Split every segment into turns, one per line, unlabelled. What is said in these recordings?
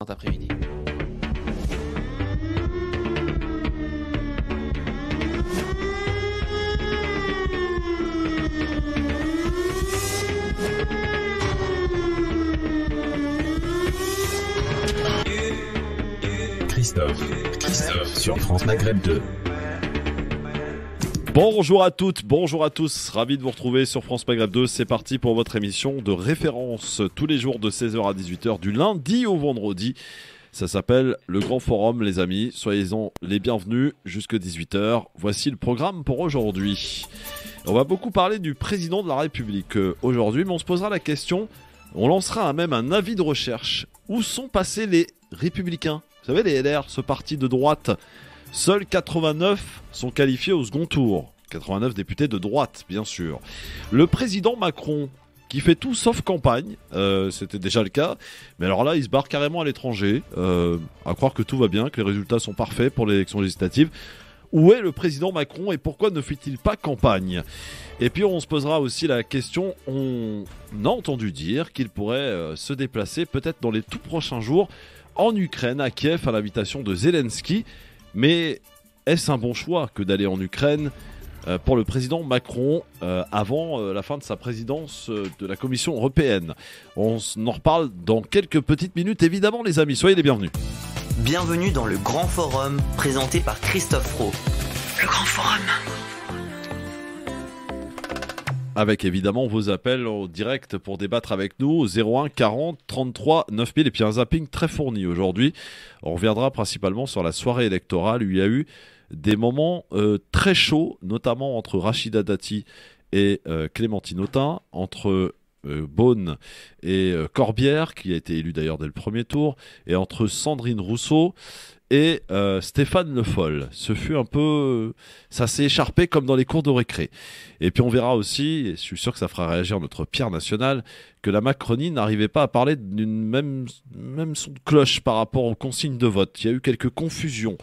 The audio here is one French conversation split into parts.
Après-midi.
Christophe sur France Maghreb 2.
Bonjour à toutes, bonjour à tous, ravi de vous retrouver sur France Maghreb 2, c'est parti pour votre émission de référence tous les jours de 16h à 18h du lundi au vendredi. Ça s'appelle le Grand Forum les amis, soyez-en les bienvenus jusqu'à 18h. Voici le programme pour aujourd'hui. On va beaucoup parler du président de la République aujourd'hui, mais on se posera la question, on lancera même un avis de recherche. Où sont passés les Républicains ? Vous savez, les LR, ce parti de droite. Seuls 89 sont qualifiés au second tour. 89 députés de droite, bien sûr. Le président Macron, qui fait tout sauf campagne, c'était déjà le cas, mais alors là, il se barre carrément à l'étranger, à croire que tout va bien, que les résultats sont parfaits pour l'élection législative. Où est le président Macron et pourquoi ne fait-il pas campagne ? Et puis on se posera aussi la question, on a entendu dire qu'il pourrait se déplacer peut-être dans les tout prochains jours en Ukraine, à Kiev, à l'invitation de Zelensky. Mais est-ce un bon choix que d'aller en Ukraine pour le président Macron avant la fin de sa présidence de la Commission européenne ? On en reparle dans quelques petites minutes, évidemment les amis, soyez les bienvenus.
Bienvenue dans le Grand Forum, présenté par Christophe Rowe. Le Grand Forum.
Avec évidemment vos appels au direct pour débattre avec nous au 01 40 33 9000 et puis un zapping très fourni aujourd'hui. On reviendra principalement sur la soirée électorale où il y a eu des moments très chauds, notamment entre Rachida Dati et Clémentine Autain, entre Beaune et Corbière, qui a été élu d'ailleurs dès le premier tour, et entre Sandrine Rousseau et Stéphane Le Foll. Ce fut un peu... ça s'est écharpé comme dans les cours de récré. Et puis on verra aussi, et je suis sûr que ça fera réagir notre Pierre National, que la Macronie n'arrivait pas à parler d'une même son de cloche par rapport aux consignes de vote. Il y a eu quelques confusions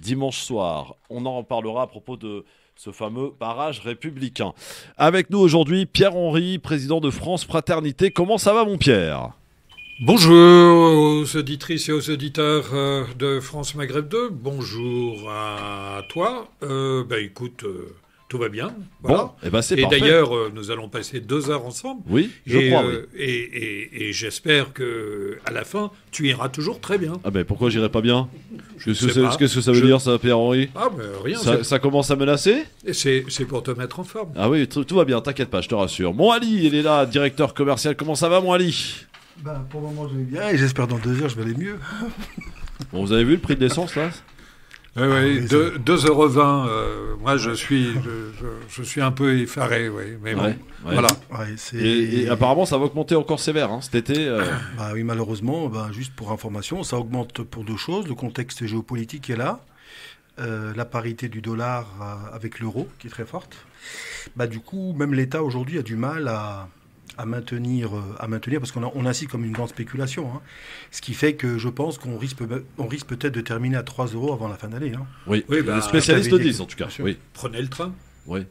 dimanche soir. On en reparlera à propos de ce fameux barrage républicain. Avec nous aujourd'hui, Pierre Henry, président de France Fraternité. Comment ça va mon Pierre ?
Bonjour aux auditrices et aux auditeurs de France Maghreb 2. Bonjour à toi. Écoute, tout va bien. Voilà.
Bon, c'est parfait.
Et d'ailleurs, nous allons passer 2 heures ensemble.
Oui, je crois, oui.
Et j'espère que à la fin, tu iras toujours très bien.
Ah ben pourquoi j'irai pas bien ? Qu'est-ce que ça veut dire ça, Pierre Henry ?
Ah ben rien.
Ça commence à menacer ?
C'est pour te mettre en forme.
Ah oui, tout va bien, t'inquiète pas, je te rassure. Mon Ali, il est là, directeur commercial. Comment ça va, mon Ali ?
Pour le moment, je vais bien et j'espère dans 2 heures, je vais aller mieux.
Bon, vous avez vu le prix de l'essence, là ?
Oui, 2,20 €. Moi, je suis un peu effaré, oui. Mais bon, voilà.
Ouais,
et apparemment, ça va augmenter encore sévère cet été.
Oui, malheureusement, juste pour information, ça augmente pour 2 choses. Le contexte géopolitique est là. La parité du dollar avec l'euro, qui est très forte. Du coup, même l'État, aujourd'hui, a du mal à maintenir parce qu'on incite comme une grande spéculation. Ce qui fait que je pense qu'on risque peut-être de terminer à 3 € avant la fin d'année.
Oui, les spécialistes disent en tout cas. Oui.
Prenez le train.
Oui,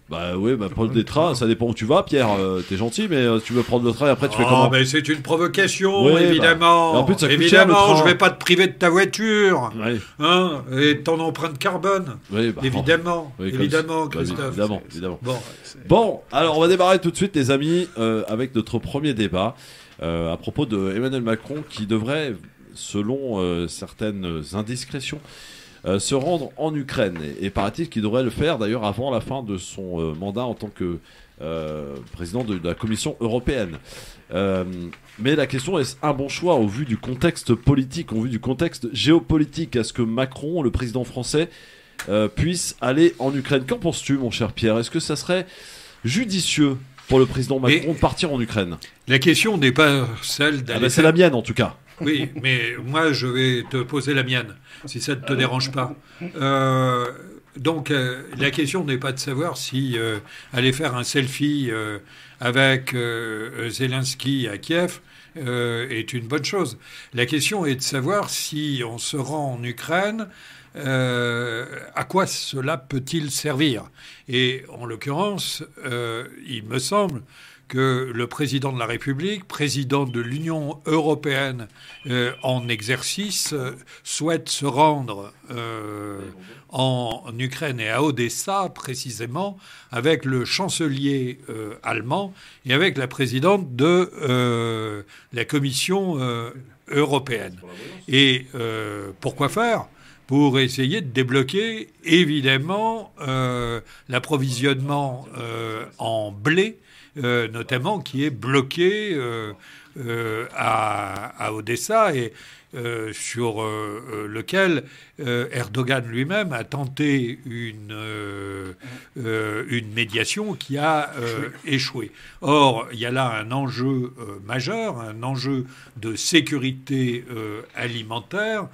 prendre des trains, ça dépend où tu vas, Pierre. T'es gentil, mais tu veux prendre le train et après tu fais comment ?
Mais c'est une provocation, évidemment.
En plus, ça coûte
évidemment,
cher, le train.
Je vais pas te priver de ta voiture,
oui.
Et de ton empreinte carbone.
Oui,
évidemment,
évidemment,
Christophe.
Évidemment.
Bon,
alors on va démarrer tout de suite, les amis, avec notre premier débat à propos de Emmanuel Macron, qui devrait, selon certaines indiscrétions, se rendre en Ukraine. Et paraît-il qu'il devrait le faire d'ailleurs avant la fin de son mandat en tant que président de la Commission européenne. Mais la question est un bon choix au vu du contexte politique, au vu du contexte géopolitique ? Est-ce que Macron, le président français, puisse aller en Ukraine ? Qu'en penses-tu, mon cher Pierre ? Est-ce que ça serait judicieux pour le président Macron de partir en Ukraine ?
La question n'est pas celle d'aller...
c'est la mienne en tout cas.
Oui, mais moi je vais te poser la mienne, si ça ne te dérange pas. Donc la question n'est pas de savoir si aller faire un selfie avec Zelensky à Kiev est une bonne chose. La question est de savoir si on se rend en Ukraine, à quoi cela peut-il servir ? Et en l'occurrence, il me semble que le président de la République, président de l'Union européenne en exercice, souhaite se rendre en Ukraine et à Odessa, précisément, avec le chancelier allemand et avec la présidente de la Commission européenne. Et pourquoi faire ? Pour essayer de débloquer, évidemment, l'approvisionnement en blé, notamment, qui est bloqué à Odessa et sur lequel Erdogan lui-même a tenté une médiation qui a échoué. Or, il y a là un enjeu majeur, un enjeu de sécurité alimentaire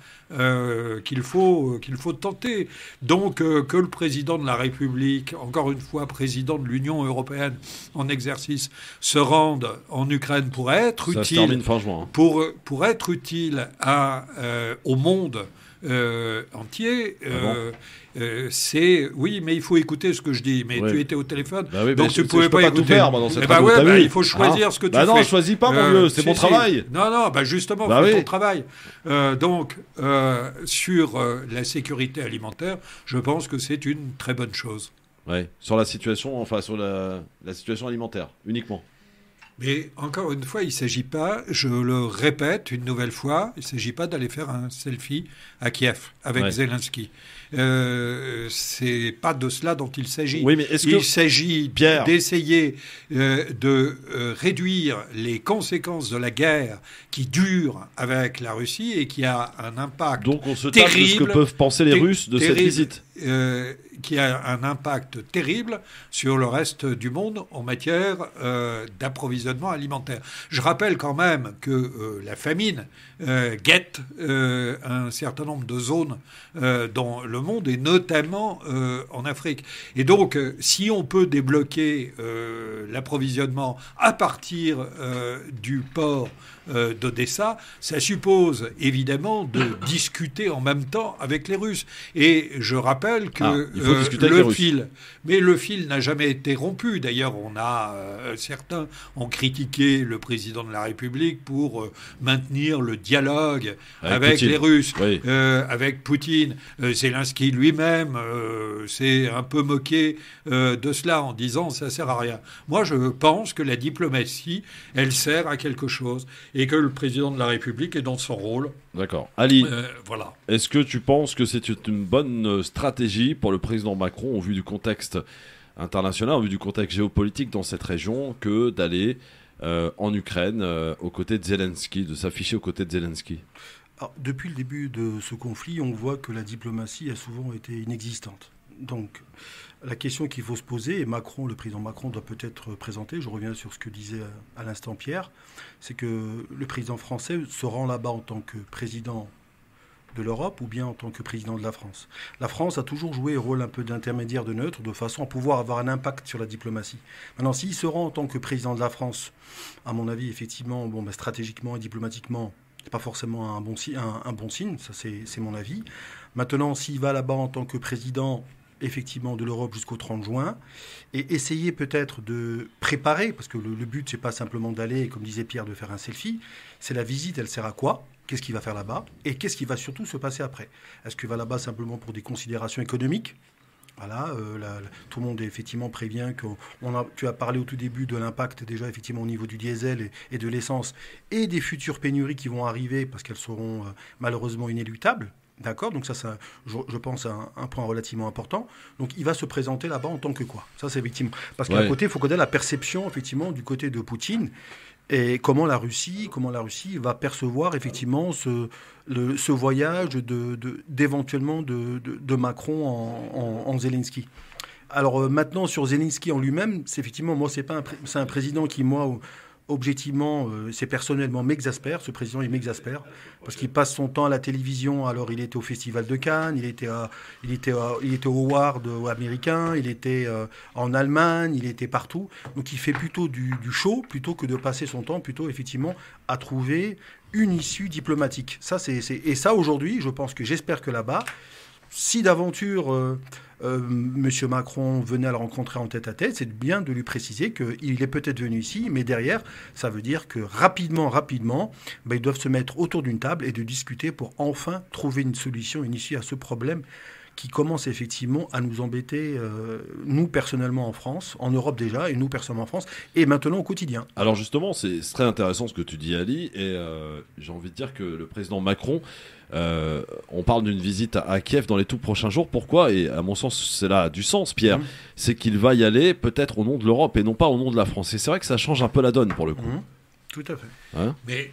qu'il faut tenter. Donc, que le président de la République, encore une fois président de l'Union européenne en exercice, se rende en Ukraine pour être
utile. Ça se termine fin juin.
Pour être utile au monde entier. C'est oui, mais il faut écouter ce que je dis. Mais tu étais au téléphone, donc tu pouvais pas écouter.
Tout faire, moi, dans cette radio,
il faut choisir ce que tu fais.
Non, je choisis pas, mon vieux. C'est mon travail.
Non, justement, c'est ton travail. Donc, sur la sécurité alimentaire, je pense que c'est une très bonne chose.
Ouais. Sur la situation, sur la situation alimentaire, uniquement.
Mais encore une fois, il ne s'agit pas, je le répète une nouvelle fois, il ne s'agit pas d'aller faire un selfie à Kiev avec Zelensky. C'est pas de cela dont il s'agit.
Oui, mais il
s'agit d'essayer de réduire les conséquences de la guerre qui dure avec la Russie et qui a un impact
terrible. Donc on se tape de ce que peuvent penser les Russes de cette visite.
Qui a un impact terrible sur le reste du monde en matière d'approvisionnement alimentaire. Je rappelle quand même que la famine guette un certain nombre de zones dans le monde, et notamment en Afrique. Et donc, si on peut débloquer l'approvisionnement à partir du port d'Odessa, ça suppose évidemment de discuter en même temps avec les Russes. Et je rappelle que le fil n'a jamais été rompu. D'ailleurs, certains ont critiqué le président de la République pour maintenir le dialogue avec les Russes, avec Poutine. Zelensky lui-même s'est un peu moqué de cela en disant ça sert à rien. Moi, je pense que la diplomatie, elle sert à quelque chose, et que le président de la République est dans son rôle.
D'accord. Ali,
voilà.
Est-ce que tu penses que c'est une bonne stratégie pour le président Macron, au vu du contexte international, au vu du contexte géopolitique dans cette région, que d'aller en Ukraine aux côtés de Zelensky, de s'afficher aux côtés de Zelensky ?
Alors, depuis le début de ce conflit, on voit que la diplomatie a souvent été inexistante. Donc, la question qu'il faut se poser, et le président Macron doit peut-être présenter, je reviens sur ce que disait à l'instant Pierre, c'est que le président français se rend là-bas en tant que président de l'Europe ou bien en tant que président de la France. La France a toujours joué un rôle un peu d'intermédiaire, de neutre, de façon à pouvoir avoir un impact sur la diplomatie. Maintenant, s'il se rend en tant que président de la France, à mon avis, effectivement, stratégiquement et diplomatiquement, c'est pas forcément un bon signe, ça c'est mon avis. Maintenant, s'il va là-bas en tant que président effectivement de l'Europe jusqu'au 30 juin, et essayer peut-être de préparer, parce que le but, c'est pas simplement d'aller, comme disait Pierre, de faire un selfie, c'est la visite, elle sert à quoi ? Qu'est-ce qu'il va faire là-bas ? Et qu'est-ce qui va surtout se passer après ? Est-ce qu'il va là-bas simplement pour des considérations économiques ? Voilà, tout le monde effectivement prévient que tu as parlé au tout début de l'impact déjà effectivement au niveau du diesel et de l'essence et des futures pénuries qui vont arriver parce qu'elles seront malheureusement inéluctables. D'accord, donc ça je pense, un point relativement important. Donc, il va se présenter là-bas en tant que quoi ? Ça, c'est effectivement... Parce qu'à côté, il faut connaître la perception, effectivement, du côté de Poutine et comment la Russie va percevoir, effectivement, ce voyage d'éventuellement de Macron en Zelensky. Alors, maintenant, sur Zelensky en lui-même, c'est effectivement, moi, c'est un président qui, moi... Objectivement, c'est personnellement m'exaspère. Ce président, il m'exaspère parce qu'il passe son temps à la télévision. Alors, il était au Festival de Cannes, il était au Award américain, il était en Allemagne, il était partout. Donc, il fait plutôt du show plutôt que de passer son temps plutôt effectivement à trouver une issue diplomatique. Ça, et ça aujourd'hui, j'espère que là-bas, si d'aventure M. Macron venait à le rencontrer en tête-à-tête, c'est bien de lui préciser qu'il est peut-être venu ici, mais derrière, ça veut dire que rapidement, ils doivent se mettre autour d'une table et de discuter pour enfin trouver une solution, une issue à ce problème qui commence effectivement à nous embêter, nous personnellement en France, en Europe déjà, et nous personnellement en France, et maintenant au quotidien.
Alors justement, c'est très intéressant ce que tu dis, Ali, et j'ai envie de dire que le président Macron, on parle d'une visite à Kiev dans les tout prochains jours. Pourquoi ? Et à mon sens, cela a du sens, Pierre. C'est qu'il va y aller peut-être au nom de l'Europe et non pas au nom de la France. Et c'est vrai que ça change un peu la donne pour le coup.
Tout à fait.
Hein ?
Mais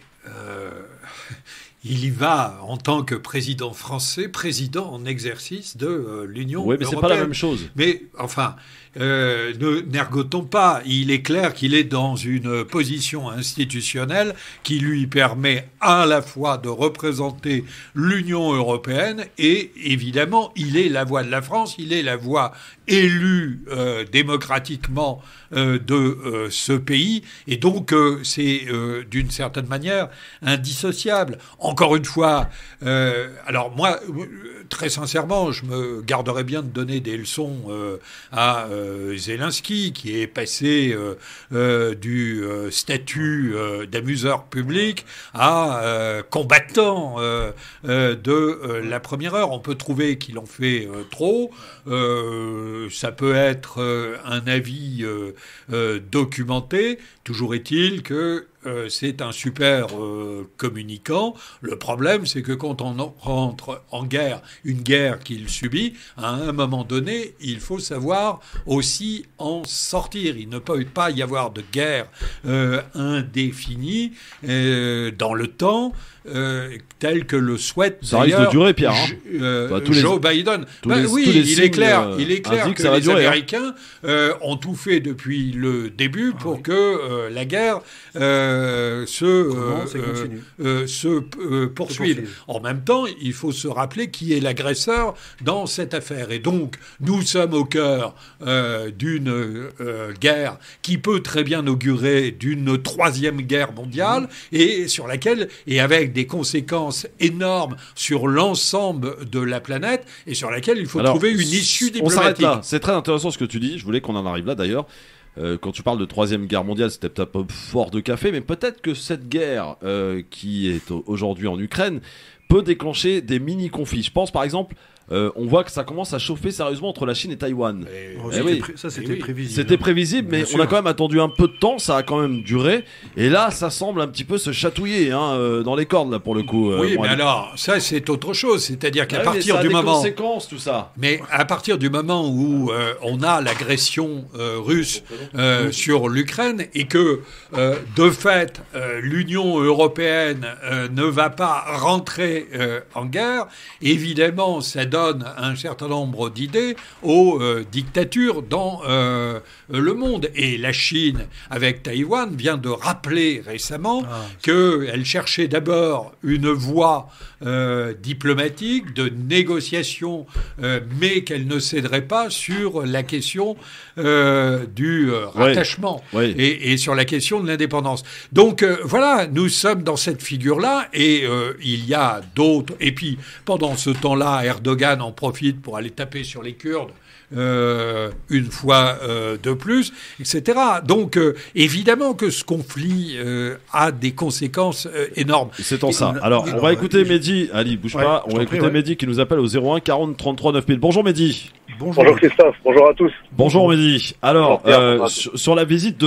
il y va en tant que président français, président en exercice de l'Union européenne.
Oui, mais c'est pas la même chose.
Mais enfin, n'ergotons pas. Il est clair qu'il est dans une position institutionnelle qui lui permet à la fois de représenter l'Union européenne et évidemment, il est la voix de la France, il est la voix élue démocratiquement de ce pays et donc c'est d'une certaine manière indissociable. Encore une fois, alors moi, très sincèrement, je me garderais bien de donner des leçons à Zelensky, qui est passé du statut d'amuseur public à combattant de la première heure. On peut trouver qu'il en fait trop. Ça peut être un avis documenté. Toujours est-il que c'est un super communicant. Le problème, c'est que quand on rentre en guerre, une guerre qu'il subit, à un moment donné, il faut savoir aussi en sortir. Il ne peut pas y avoir de guerre indéfinie dans le temps. Tel que le souhaite
ça risque de durer, Pierre.
Joe Biden. Oui, il est clair que les Américains ont tout fait depuis le début pour que la guerre se poursuive. En même temps, il faut se rappeler qui est l'agresseur dans cette affaire. Et donc, nous sommes au cœur d'une guerre qui peut très bien augurer d'une troisième guerre mondiale et sur laquelle, et avec des conséquences énormes sur l'ensemble de la planète et sur laquelle il faut trouver une issue diplomatique.
On s'arrête là. C'est très intéressant ce que tu dis. Je voulais qu'on en arrive là d'ailleurs. Quand tu parles de troisième guerre mondiale, c'était peut-être un peu fort de café, mais peut-être que cette guerre qui est aujourd'hui en Ukraine peut déclencher des mini-conflits. Je pense par exemple, on voit que ça commence à chauffer sérieusement entre la Chine et Taïwan.
Ça, c'était prévisible.
C'était prévisible, mais on a quand même attendu un peu de temps, ça a quand même duré. Et là, ça semble un petit peu se chatouiller dans les cordes, là, pour le coup.
Oui, mais alors, ça, c'est autre chose. C'est-à-dire qu'à partir du moment...
Ça a des conséquences, tout ça.
Mais à partir du moment où on a l'agression russe sur l'Ukraine et que, de fait, l'Union européenne ne va pas rentrer en guerre, évidemment, ça donne un certain nombre d'idées aux dictatures dans le monde. Et la Chine, avec Taïwan, vient de rappeler récemment qu'elle cherchait d'abord une voie diplomatique, de négociation, mais qu'elle ne céderait pas sur la question du rattachement et sur la question de l'indépendance. Donc voilà, nous sommes dans cette figure-là et il y a d'autres. Et puis, pendant ce temps-là, Erdogan en profite pour aller taper sur les Kurdes une fois de plus, etc. Donc, évidemment que ce conflit a des conséquences énormes.
C'est en ça. Alors, on va écouter Mehdi. Ali, bouge pas. On va écouter Mehdi qui nous appelle au 01 40 33 9000. Bonjour Mehdi.
Bonjour Christophe, bonjour à tous.
Bonjour Mehdi. Alors, sur la visite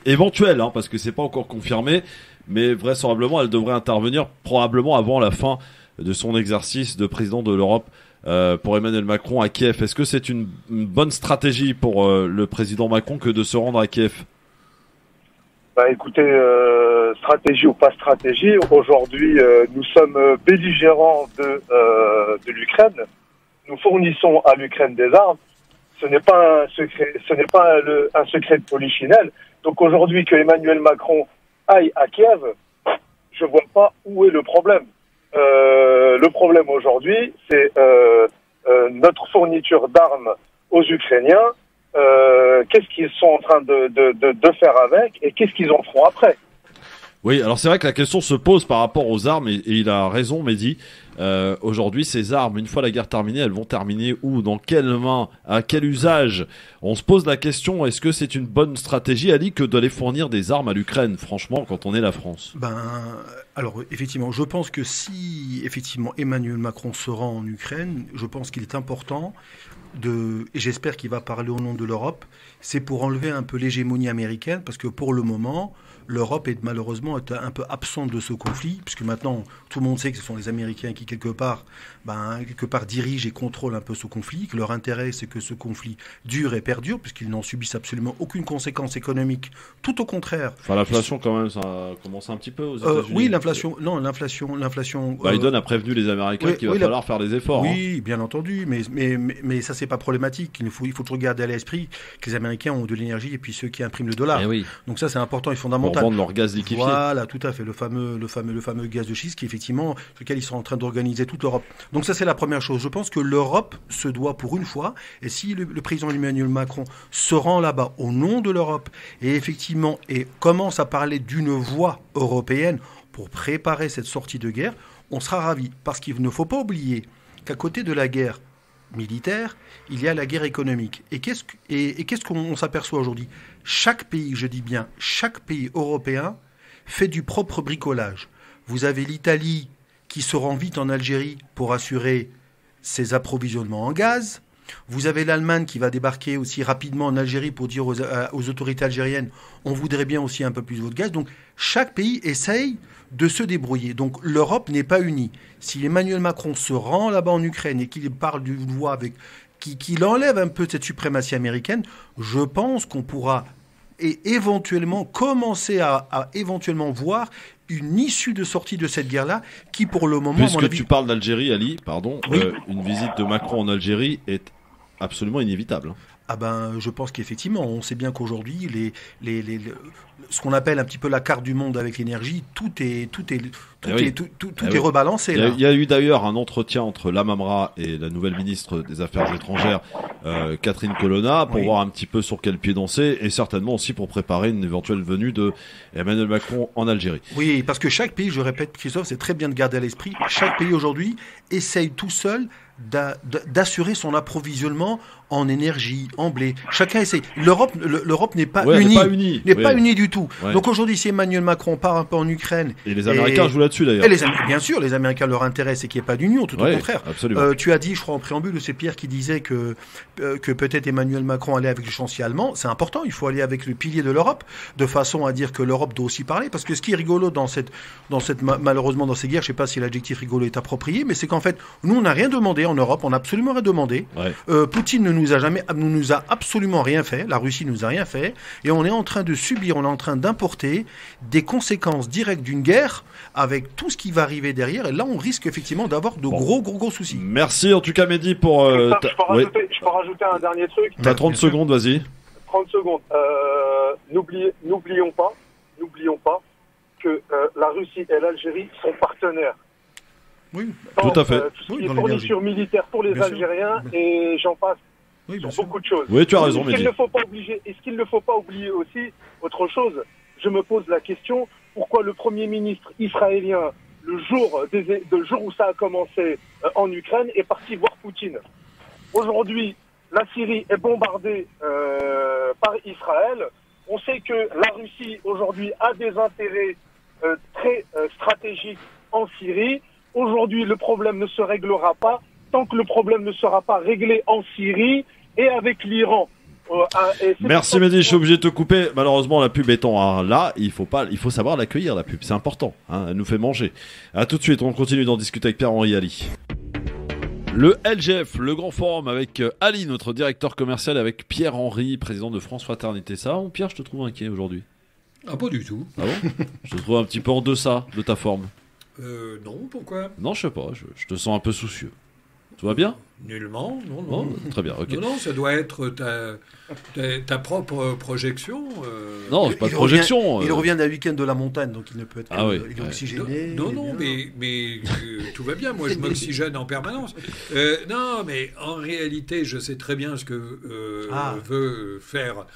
éventuelle, parce que c'est pas encore confirmé, mais vraisemblablement, elle devrait intervenir probablement avant la fin de son exercice de président de l'Europe pour Emmanuel Macron à Kiev. Est-ce que c'est une bonne stratégie pour le président Macron que de se rendre à Kiev ?
Écoutez, stratégie ou pas stratégie, aujourd'hui nous sommes belligérants de l'Ukraine. Nous fournissons à l'Ukraine des armes. Ce n'est pas un secret, un secret de polichinelle. Donc aujourd'hui que Emmanuel Macron aille à Kiev, je vois pas où est le problème. Le problème aujourd'hui, c'est notre fourniture d'armes aux Ukrainiens. Qu'est-ce qu'ils sont en train de faire avec et qu'est-ce qu'ils en feront après ?
Oui, alors c'est vrai que la question se pose par rapport aux armes et il a raison, Mehdi. Aujourd'hui, ces armes, une fois la guerre terminée, elles vont terminer où? Dans quelles mains? À quel usage? On se pose la question, est-ce que c'est une bonne stratégie, Ali, que d'aller fournir des armes à l'Ukraine, franchement, quand on est la France?
Alors, effectivement, je pense que si, effectivement, Emmanuel Macron se rend en Ukraine, je pense qu'il est important et j'espère qu'il va parler au nom de l'Europe, c'est pour enlever un peu l'hégémonie américaine, parce que pour le moment, l'Europe est malheureusement un peu absente de ce conflit, puisque maintenant, tout le monde sait que ce sont les Américains qui, quelque part, dirigent et contrôlent un peu ce conflit, que leur intérêt, c'est que ce conflit dure et perdure, puisqu'ils n'en subissent absolument aucune conséquence économique, tout au contraire.
Enfin, l'inflation, quand même, ça commence un petit peu aux États-Unis.
Oui, l'inflation...
Biden a prévenu les Américains qu'il va falloir faire des efforts.
Oui, bien entendu, mais ça, c'est pas problématique. Il faut toujours garder à l'esprit que les Américains ont de l'énergie et puis ceux qui impriment le dollar.
Oui.
Donc ça, c'est important et fondamental.
Pour vendre leur gaz liquéfié.
Voilà, tout à fait, le fameux gaz de schiste qui, effectivement, sur lequel ils sont en train d'organiser toute l'Europe. Donc ça, c'est la première chose. Je pense que l'Europe se doit pour une fois, et si le président Emmanuel Macron se rend là-bas au nom de l'Europe et effectivement commence à parler d'une voie européenne pour préparer cette sortie de guerre, on sera ravis. Parce qu'il ne faut pas oublier qu'à côté de la guerre militaire, il y a la guerre économique. Et qu'est-ce qu'on s'aperçoit aujourd'hui? Chaque pays, je dis bien, chaque pays européen fait du propre bricolage. Vous avez l'Italie qui se rend vite en Algérie pour assurer ses approvisionnements en gaz. Vous avez l'Allemagne qui va débarquer aussi rapidement en Algérie pour dire aux autorités algériennes « on voudrait bien aussi un peu plus de votre gaz ». Donc chaque pays essaye de se débrouiller. Donc l'Europe n'est pas unie. Si Emmanuel Macron se rend là-bas en Ukraine et qu'il parle d'une voix qu'il enlève un peu cette suprématie américaine, je pense qu'on pourra éventuellement commencer à éventuellement voir une issue de sortie de cette guerre-là qui, pour le moment...
Puisque tu parles d'Algérie, Ali, pardon, oui. Une visite de Macron en Algérie est absolument inévitable.
Je pense qu'effectivement, on sait bien qu'aujourd'hui, ce qu'on appelle un petit peu la carte du monde avec l'énergie, tout est rebalancé.
Il y a eu d'ailleurs un entretien entre l'Amamra et la nouvelle ministre des Affaires étrangères, Catherine Colonna, pour voir un petit peu sur quel pied danser, et certainement aussi pour préparer une éventuelle venue de Emmanuel Macron en Algérie.
Oui, parce que chaque pays, je répète, Christophe, c'est très bien de garder à l'esprit, chaque pays aujourd'hui essaye tout seul d'assurer son approvisionnement en énergie, en blé. Chacun essaie. L'Europe n'est pas unie. N'est pas unie du tout. Ouais. Donc aujourd'hui, si Emmanuel Macron part un peu en Ukraine...
Et les Américains jouent là-dessus d'ailleurs.
Bien sûr, les Américains, leur intérêt, c'est qu'il n'y ait pas d'union, tout au contraire. Tu as dit, je crois en préambule, c'est Pierre qui disait que peut-être Emmanuel Macron allait avec le chancelier allemand. C'est important, il faut aller avec le pilier de l'Europe, de façon à dire que l'Europe doit aussi parler. Parce que ce qui est rigolo malheureusement dans ces guerres, je ne sais pas si l'adjectif rigolo est approprié, mais c'est qu'en fait, nous, on n'a rien demandé en Europe, on n'a absolument rien demandé. Poutine ne nous a absolument rien fait, la Russie nous a rien fait, et on est en train de subir, on est en train d'importer des conséquences directes d'une guerre avec tout ce qui va arriver derrière, et là on risque effectivement d'avoir de gros soucis.
Merci en tout cas Mehdi pour...
je peux rajouter un dernier truc.
T'as 30 secondes, vas-y.
30 secondes. N'oublions pas que la Russie et l'Algérie sont partenaires.
Oui,
tout à fait.
Tout ce qui est fourniture militaire pour les Algériens, et j'en passe sur beaucoup de choses.
Oui, tu as raison, Mehdi.
Est-ce qu'il ne faut pas oublier aussi autre chose? Je me pose la question, pourquoi le Premier ministre israélien, le jour où ça a commencé en Ukraine, est parti voir Poutine? Aujourd'hui, la Syrie est bombardée par Israël. On sait que la Russie, aujourd'hui, a des intérêts très stratégiques en Syrie. Aujourd'hui, le problème ne se réglera pas tant que le problème ne sera pas réglé en Syrie et avec l'Iran.
Merci Mehdi, je suis obligé de te couper. Malheureusement, la pub étant là, il faut savoir l'accueillir, la pub. C'est important, elle nous fait manger. À tout de suite, on continue d'en discuter avec Pierre-Henri Ali. Le LGF, le grand forum avec Ali, notre directeur commercial, avec Pierre-Henri, président de France Fraternité. Ça va, Pierre, je te trouve inquiet aujourd'hui?
Ah, pas du tout.
Ah bon? Je te trouve un petit peu en deçà de ta forme.
Non, pourquoi?
Non, je sais pas, je te sens un peu soucieux. Tout va bien?
Nullement, non.
Non, très bien, ok.
Non, ça doit être ta propre projection.
Non, c'est pas de projection.
Il revient d'un week-end de la montagne, donc il ne peut être il est oxygéné.
Non, mais tout va bien. Moi, je m'oxygène en permanence. Non, mais en réalité, je sais très bien ce que veut faire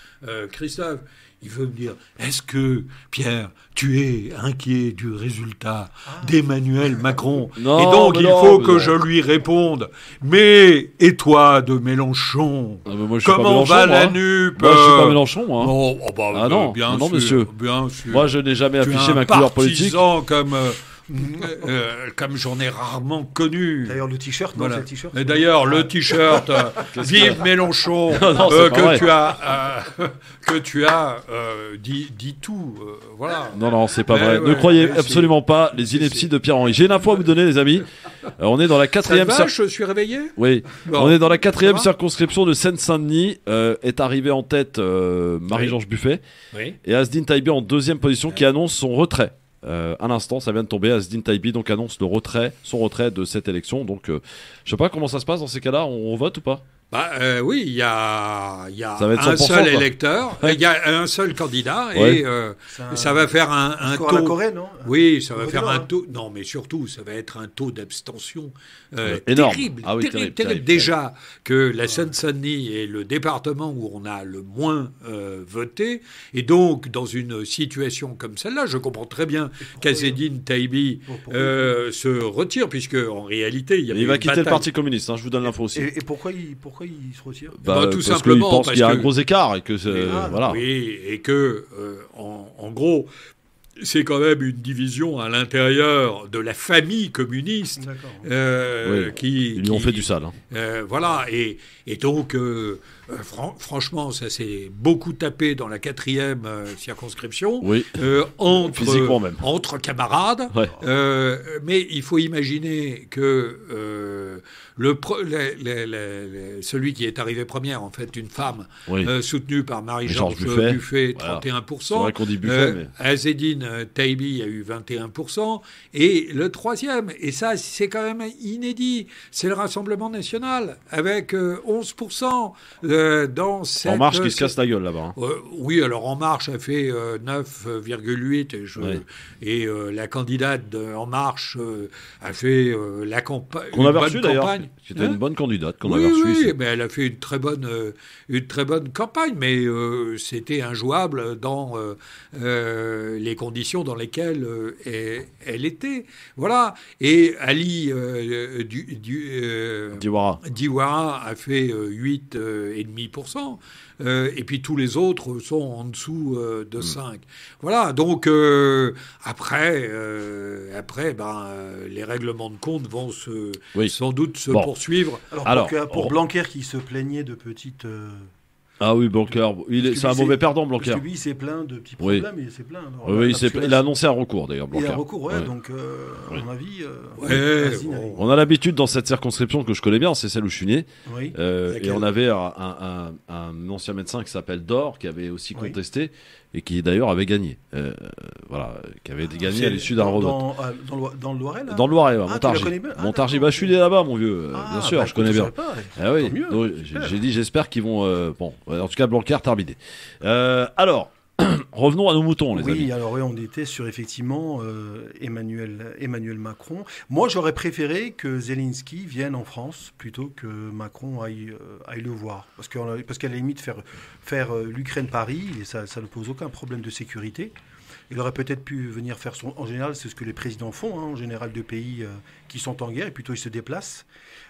Christophe. Il veut me dire, est-ce que, Pierre, tu es inquiet du résultat d'Emmanuel Macron?
Non,
et donc, il faut que je lui réponde. Mais, et toi, de Mélenchon?
Moi, je suis
comment
pas Mélenchon,
va
moi.
la nupe?
Moi, je suis pas Mélenchon, moi.
Non,
bien sûr,
monsieur. Bien sûr.
Moi, je n'ai jamais
Tu es
affiché
un
ma couleur politique.
partisan comme j'en ai rarement connu.
D'ailleurs, le t-shirt,
Voilà.
c'est le t-shirt.
Et d'ailleurs, le t-shirt Vive Mélenchon
Non, c'est pas vrai.
que tu as dit tout. Voilà.
Non, c'est pas
Ouais,
vrai.
ouais,
Ne croyez
ouais,
absolument pas les inepties de Pierre-Henri. J'ai une info à vous donner, les amis. On est dans la
Ça
quatrième...
va, je suis réveillé?
Oui,
Bon.
on est dans la quatrième
Ça va
circonscription de Seine-Saint-Denis. Est arrivé en tête Marie-Georges Buffet
Oui.
et Asdine Taibi en deuxième position qui annonce son retrait. À l'instant, ça vient de tomber. Asdine Taibi donc annonce son retrait de cette élection. Donc, je sais pas comment ça se passe dans ces cas-là. On vote ou pas?
Oui, il y a
Ça va être
un
100%,
seul
quoi.
électeur, il y a un seul candidat,
Ouais.
et ça va faire un
Score à la
taux.
Corée, non?
Oui, ça va
Corée
faire
du
un
Nord,
taux. Non, mais surtout, ça va être un taux d'abstention
énorme.
terrible,
Ah oui, terrible.
Déjà que la Seine-Saint-Denis est le département où on a le moins voté, et donc dans une situation comme celle-là, je comprends très bien qu'Azedine Taibi se retire, puisque en réalité, il y avait
Il va
une
quitter le
bataille.
Parti communiste. Je vous donne l'info aussi.
Et pourquoi il se retire?
Bah, tout
parce
simplement,
qu'il pense qu'il y a
parce
un
que-
gros écart et que voilà.
Oui, et que, en gros, c'est quand même une division à l'intérieur de la famille communiste
D'accord.
Oui.
qui...
Ils lui ont fait du sale.
Voilà, et donc, franchement, ça s'est beaucoup tapé dans la quatrième circonscription,
Oui. Physiquement même.
entre camarades.
Ouais.
Mais il faut imaginer que celui qui est arrivé première, en fait, une femme,
Oui.
soutenue par Marie-Georges
Georges
Buffet,
Voilà.
31%.
C'est vrai qu'on dit Buffet, mais...
Azedine Taibi a eu 21%. Et le troisième, et ça c'est quand même inédit, c'est le Rassemblement National, avec 11% dans cette...
En Marche qui se casse la gueule là-bas. Hein.
Oui, alors En Marche a fait 9,8 et la candidate de En Marche a fait la campagne.
Qu'on avait reçu d'ailleurs. C'était une bonne candidate qu'on avait reçue ici.
Mais elle a fait une très bonne campagne, mais c'était injouable dans les conditions dans lesquelles elle était. Voilà. Et Ali Diawara a fait 8,5%. Et puis tous les autres sont en dessous de 5. Voilà, donc après les règlements de compte vont sans doute se poursuivre.
Alors pour Blanquer qui se plaignait de petites...
Ah oui, Blanquer, c'est un mauvais perdant, Blanquer.
Parce que lui, il s'est plaint de petits problèmes, il s'est plaint. Alors,
oui, il a annoncé un recours, d'ailleurs, Blanquer.
Il a un recours, donc, à mon avis...
on a l'habitude dans cette circonscription que je connais bien, c'est celle où je suis né.
Oui.
Et on avait un ancien médecin qui s'appelle Dor, qui avait aussi contesté, et qui d'ailleurs avait gagné. Qui avait gagné à l'issue d'un revote.
Dans le Loiret, là?
Dans le Loiret,
Montargis.
Montargis, je suis né là-bas, mon vieux. Bien sûr, je connais bien. Ah oui,
donc,
j'ai dit, j'espère qu'ils vont... en tout cas, Blanquer, terminé. Alors, revenons à nos moutons, les amis.
Oui, alors on était sur effectivement Emmanuel Macron. Moi, j'aurais préféré que Zelensky vienne en France plutôt que Macron aille le voir. Parce qu'à la limite, faire l'Ukraine-Paris, et ça ne pose aucun problème de sécurité. Il aurait peut-être pu venir faire son... En général, c'est ce que les présidents font, en général, de pays qui sont en guerre, et plutôt ils se déplacent.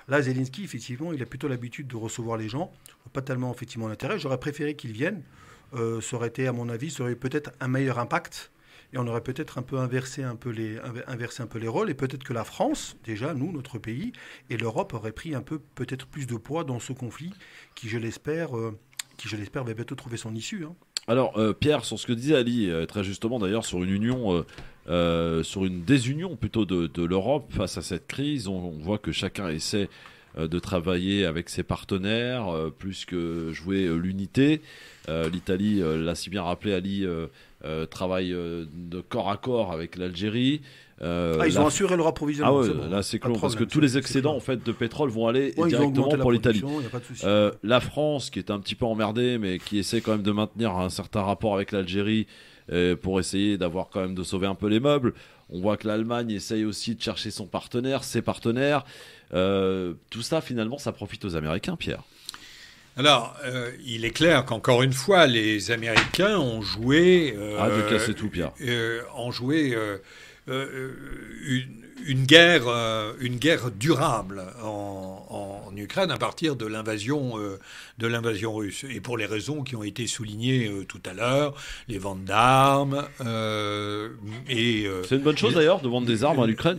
Là, Zelensky, effectivement, il a plutôt l'habitude de recevoir les gens. Pas tellement, effectivement, l'intérêt. J'aurais préféré qu'il vienne. Ça aurait été, à mon avis, ça aurait peut-être un meilleur impact. Et on aurait peut-être un peu inversé un peu les rôles. Et peut-être que la France, déjà, nous, notre pays, et l'Europe auraient pris un peu, peut-être plus de poids dans ce conflit qui, je l'espère, va bientôt trouver son issue. Hein.
Alors, Pierre, sur ce que disait Ali, très justement d'ailleurs, sur une union, sur une désunion plutôt de l'Europe face à cette crise, on voit que chacun essaie de travailler avec ses partenaires, plus que jouer l'unité. L'Italie, l'a si bien rappelé Ali, travaille de corps à corps avec l'Algérie.
Ils ont assuré leur approvisionnement.
Ah ouais,
bon.
là c'est clos parce que
problème,
tous les
c'est
excédents en fait de pétrole vont aller
ils ont
directement
augmenté la
pour l'Italie.
production, y a pas de souci.
La France qui est un petit peu emmerdée mais qui essaie quand même de maintenir un certain rapport avec l'Algérie pour essayer d'avoir quand même de sauver un peu les meubles. On voit que l'Allemagne essaye aussi de chercher ses partenaires. Tout ça finalement ça profite aux Américains, Pierre.
Alors, il est clair qu'encore une fois, les Américains ont joué...
Arrête de casser tout, Pierre.
Ont joué une guerre durable en Ukraine à partir de l'invasion russe. Et pour les raisons qui ont été soulignées tout à l'heure, les ventes d'armes...
C'est une bonne chose d'ailleurs de vendre des armes à l'Ukraine.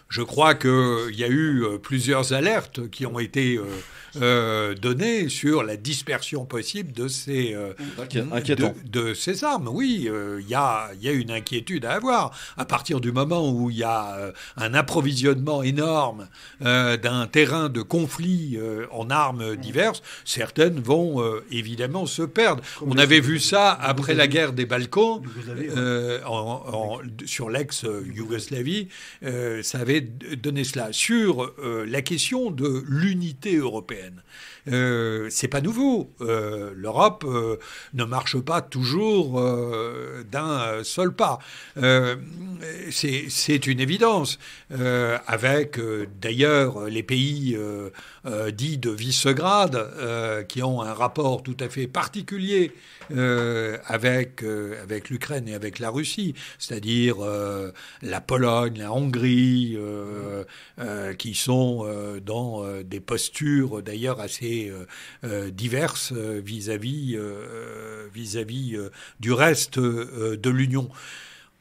Je crois qu'il y a eu plusieurs alertes qui ont été données sur la dispersion possible de ces armes. Oui, il y a une inquiétude à avoir. À partir du moment où il y a un approvisionnement énorme d'un terrain de conflit en armes diverses, certaines vont évidemment se perdre. On avait vu ça après la guerre des Balkans, sur l'ex-Yougoslavie. Ça avait donné cela. Sur la question de l'unité européenne, c'est pas nouveau. L'Europe ne marche pas toujours d'un seul pas. C'est une évidence. Avec d'ailleurs les pays dits de Visegrad, qui ont un rapport tout à fait particulier avec l'Ukraine et avec la Russie, c'est-à-dire la Pologne, la Hongrie, qui sont dans des postures d'ailleurs assez diverses vis-à-vis du reste de l'Union.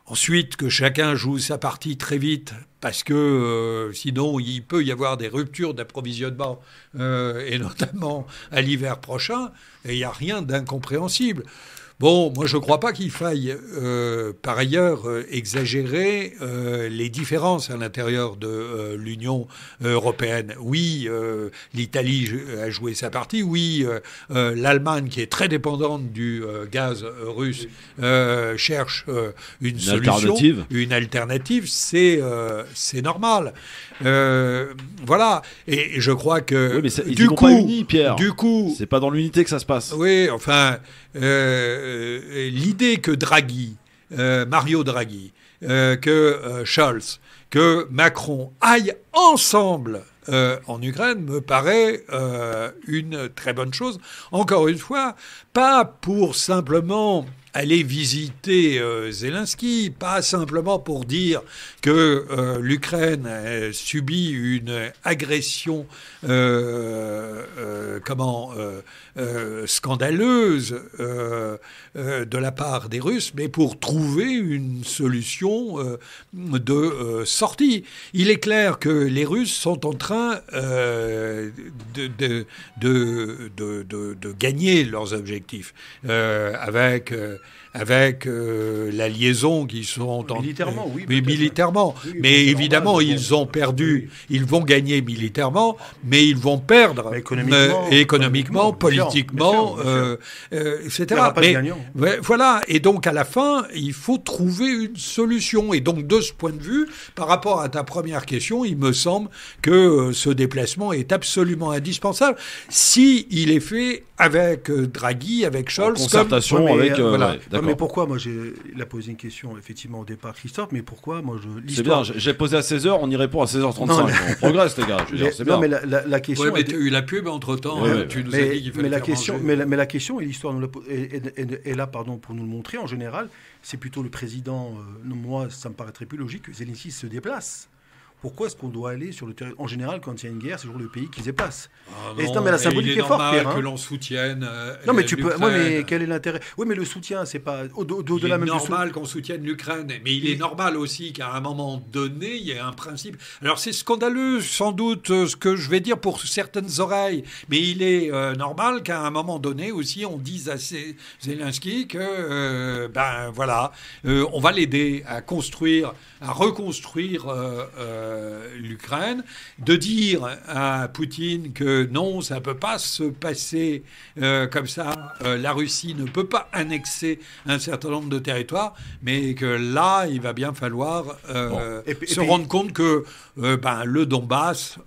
Ensuite, que chacun joue sa partie très vite, parce que sinon il peut y avoir des ruptures d'approvisionnement, et notamment à l'hiver prochain, et il n'y a rien d'incompréhensible. Bon, moi je ne crois pas qu'il faille par ailleurs exagérer les différences à l'intérieur de l'Union européenne. Oui, l'Italie a joué sa partie. Oui, l'Allemagne, qui est très dépendante du gaz russe, cherche une solution, une alternative. C'est normal. Voilà. Et je crois que
oui, mais ils sont pas unis, Pierre.
Du coup,
c'est pas dans l'unité que ça se passe.
Oui, enfin. L'idée que Draghi, Mario Draghi, que Scholz, que Macron aillent ensemble en Ukraine me paraît une très bonne chose. Encore une fois, pas pour simplement aller visiter Zelensky, pas simplement pour dire que l'Ukraine subit une agression scandaleuse de la part des Russes, mais pour trouver une solution de sortie. Il est clair que les Russes sont en train de gagner leurs objectifs avec la liaison qui sont
militairement, oui.
Militairement. Oui, mais évidemment, ils ont perdu. Ils vont gagner militairement, mais ils vont perdre économiquement, politiquement, etc. Mais voilà. Et donc, à la fin, il faut trouver une solution. Et donc, de ce point de vue, par rapport à ta première question, il me semble que ce déplacement est absolument indispensable si il est fait avec Draghi, avec Scholz,
en concertation avec.
Voilà. Mais pourquoi, moi, il a posé une question, effectivement, au départ, Christophe, mais pourquoi, moi,
c'est bien, j'ai posé à 16h, on y répond à 16h35. Non, on progresse, les gars, je veux dire, c'est bien.
Non, mais la question...
Oui, mais tu as eu la pub entre-temps, tu nous as dit qu'il fallait faire manger.
Mais la question, et l'histoire est là, pardon, pour nous le montrer, en général, c'est plutôt le président, moi, ça me paraîtrait plus logique que Zelensky se déplace. Pourquoi est-ce qu'on doit aller sur le territoire ? En général, quand il y a une guerre, c'est toujours le pays qui se déplace.
Non, mais la symbolique est forte, Pierre. Que l'on soutienne.
Non, mais tu peux. Oui, mais quel est l'intérêt ? Oui, mais le soutien, c'est pas au-delà même.
Il est normal qu'on soutienne l'Ukraine, mais il est normal aussi qu'à un moment donné, il y ait un principe. Alors, c'est scandaleux, sans doute, ce que je vais dire pour certaines oreilles, mais il est normal qu'à un moment donné aussi, on dise à Zelensky que, on va l'aider à construire, à reconstruire l'Ukraine, de dire à Poutine que non, ça ne peut pas se passer comme ça, la Russie ne peut pas annexer un certain nombre de territoires, mais que là, il va bien falloir rendre compte que le Donbass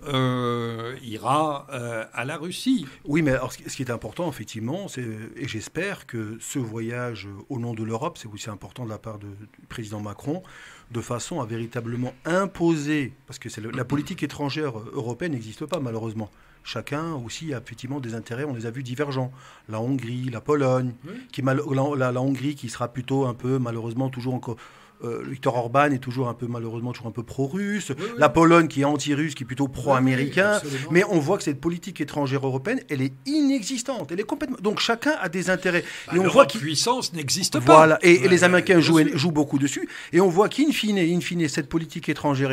ira à la Russie.
Oui, mais alors, ce qui est important, effectivement, et j'espère que ce voyage au nom de l'Europe, c'est aussi important de la part du président Macron, de façon à véritablement imposer, parce que la politique étrangère européenne n'existe pas malheureusement. Chacun aussi a effectivement des intérêts, on les a vus divergents. La Hongrie, la Pologne, la Hongrie qui sera plutôt un peu malheureusement toujours encore... Viktor Orban est toujours un peu malheureusement toujours un peu pro-russe. Oui. La Pologne qui est anti-russe, qui est plutôt pro-américain. Oui, mais on voit que cette politique étrangère européenne, elle est inexistante. Elle est complètement. Donc chacun a des intérêts.
Et on voit que puissance n'existe pas.
Voilà. Et les Américains jouent beaucoup dessus. Et on voit qu'in fine, cette politique étrangère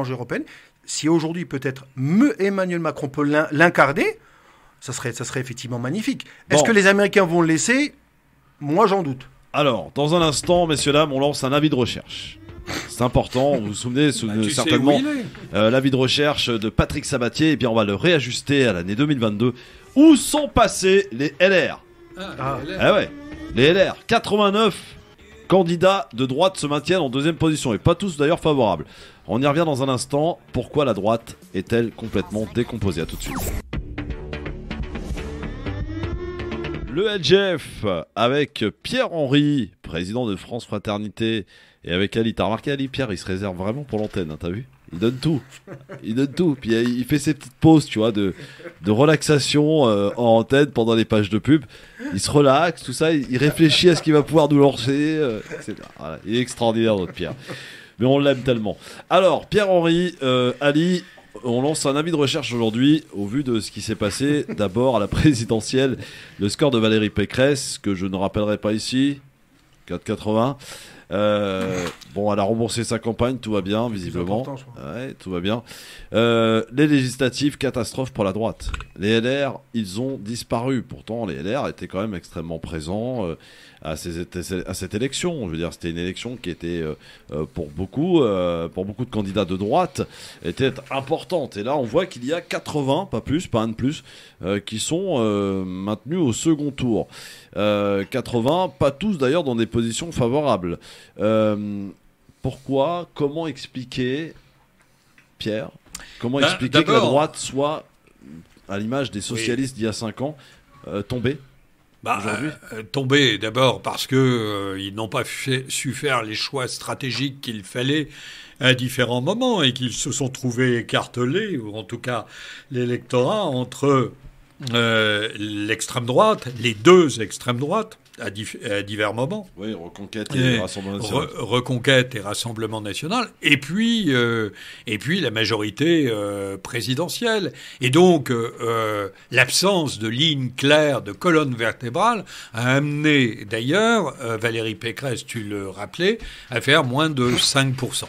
européenne, si aujourd'hui peut-être Emmanuel Macron peut l'incarner, ça serait effectivement magnifique. Bon. Est-ce que les Américains vont le laisser ? Moi, j'en doute.
Alors, dans un instant, messieurs, dames, on lance un avis de recherche. C'est important, vous vous souvenez certainement l'avis de recherche de Patrick Sabatier, et bien on va le réajuster à l'année 2022. Où sont passés les LR ?
Les LR.
Ah ouais, les LR, 89 candidats de droite se maintiennent en deuxième position, et pas tous d'ailleurs favorables. On y revient dans un instant. Pourquoi la droite est-elle complètement décomposée ? À tout de suite. Le LGF avec Pierre-Henry, président de France Fraternité, et avec Ali. T'as remarqué Ali, Pierre, il se réserve vraiment pour l'antenne, hein, t'as vu ? Il donne tout. Puis il fait ses petites pauses, tu vois, de relaxation en antenne pendant les pages de pub. Il se relaxe, tout ça, il réfléchit à ce qu'il va pouvoir nous lancer. Voilà, il est extraordinaire, notre Pierre. Mais on l'aime tellement. Alors, Pierre-Henry, Ali... On lance un avis de recherche aujourd'hui au vu de ce qui s'est passé d'abord à la présidentielle. Le score de Valérie Pécresse, que je ne rappellerai pas ici, 4,80. Bon, elle a remboursé sa campagne, tout va bien, visiblement. Ouais, tout va bien. Les législatives, catastrophe pour la droite. Les LR, ils ont disparu. Pourtant, les LR étaient quand même extrêmement présents à cette élection. Je veux dire, c'était une élection qui était, pour beaucoup de candidats de droite, était importante. Et là, on voit qu'il y a 80, pas un de plus, qui sont maintenus au second tour. 80, pas tous d'ailleurs dans des positions favorables. Pourquoi ? Comment expliquer, Pierre ? Comment expliquer que la droite soit, à l'image des socialistes d'il y a 5 ans, tombée ?
Tombés d'abord parce que ils n'ont pas su faire les choix stratégiques qu'il fallait à différents moments et qu'ils se sont trouvés écartelés, ou en tout cas l'électorat, entre l'extrême droite, les deux extrêmes droites, à divers moments.
Oui, Reconquête et Rassemblement National.
Reconquête et Rassemblement National, et puis la majorité présidentielle. Et donc, l'absence de ligne claire, de colonne vertébrale, a amené d'ailleurs Valérie Pécresse, tu le rappelais, à faire moins de 5%.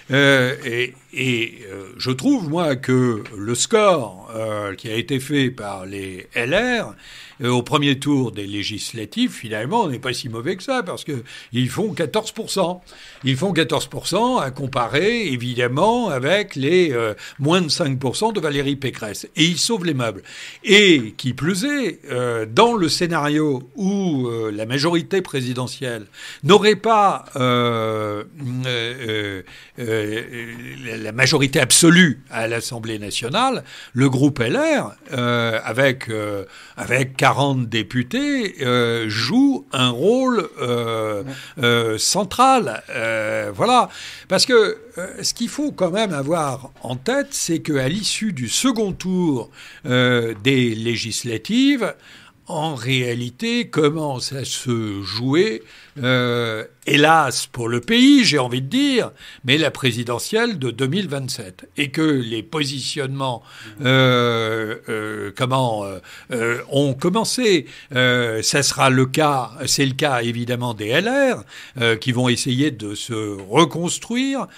Je trouve, moi, que le score qui a été fait par les LR au premier tour des législatives, finalement, n'est pas si mauvais que ça, parce qu'ils font 14%. Ils font 14% à comparer, évidemment, avec les moins de 5% de Valérie Pécresse. Et ils sauvent les meubles. Et, qui plus est, dans le scénario où la majorité présidentielle n'aurait pas la majorité absolue à l'Assemblée nationale, le groupe LR, avec 40 députés, joue un rôle central. Voilà. Parce que ce qu'il faut quand même avoir en tête, c'est qu'à l'issue du second tour des législatives, en réalité, commence à se jouer, hélas pour le pays, j'ai envie de dire, mais la présidentielle de 2027. Et que les positionnements ont commencé. Ça sera le cas, c'est le cas évidemment des LR, qui vont essayer de se reconstruire,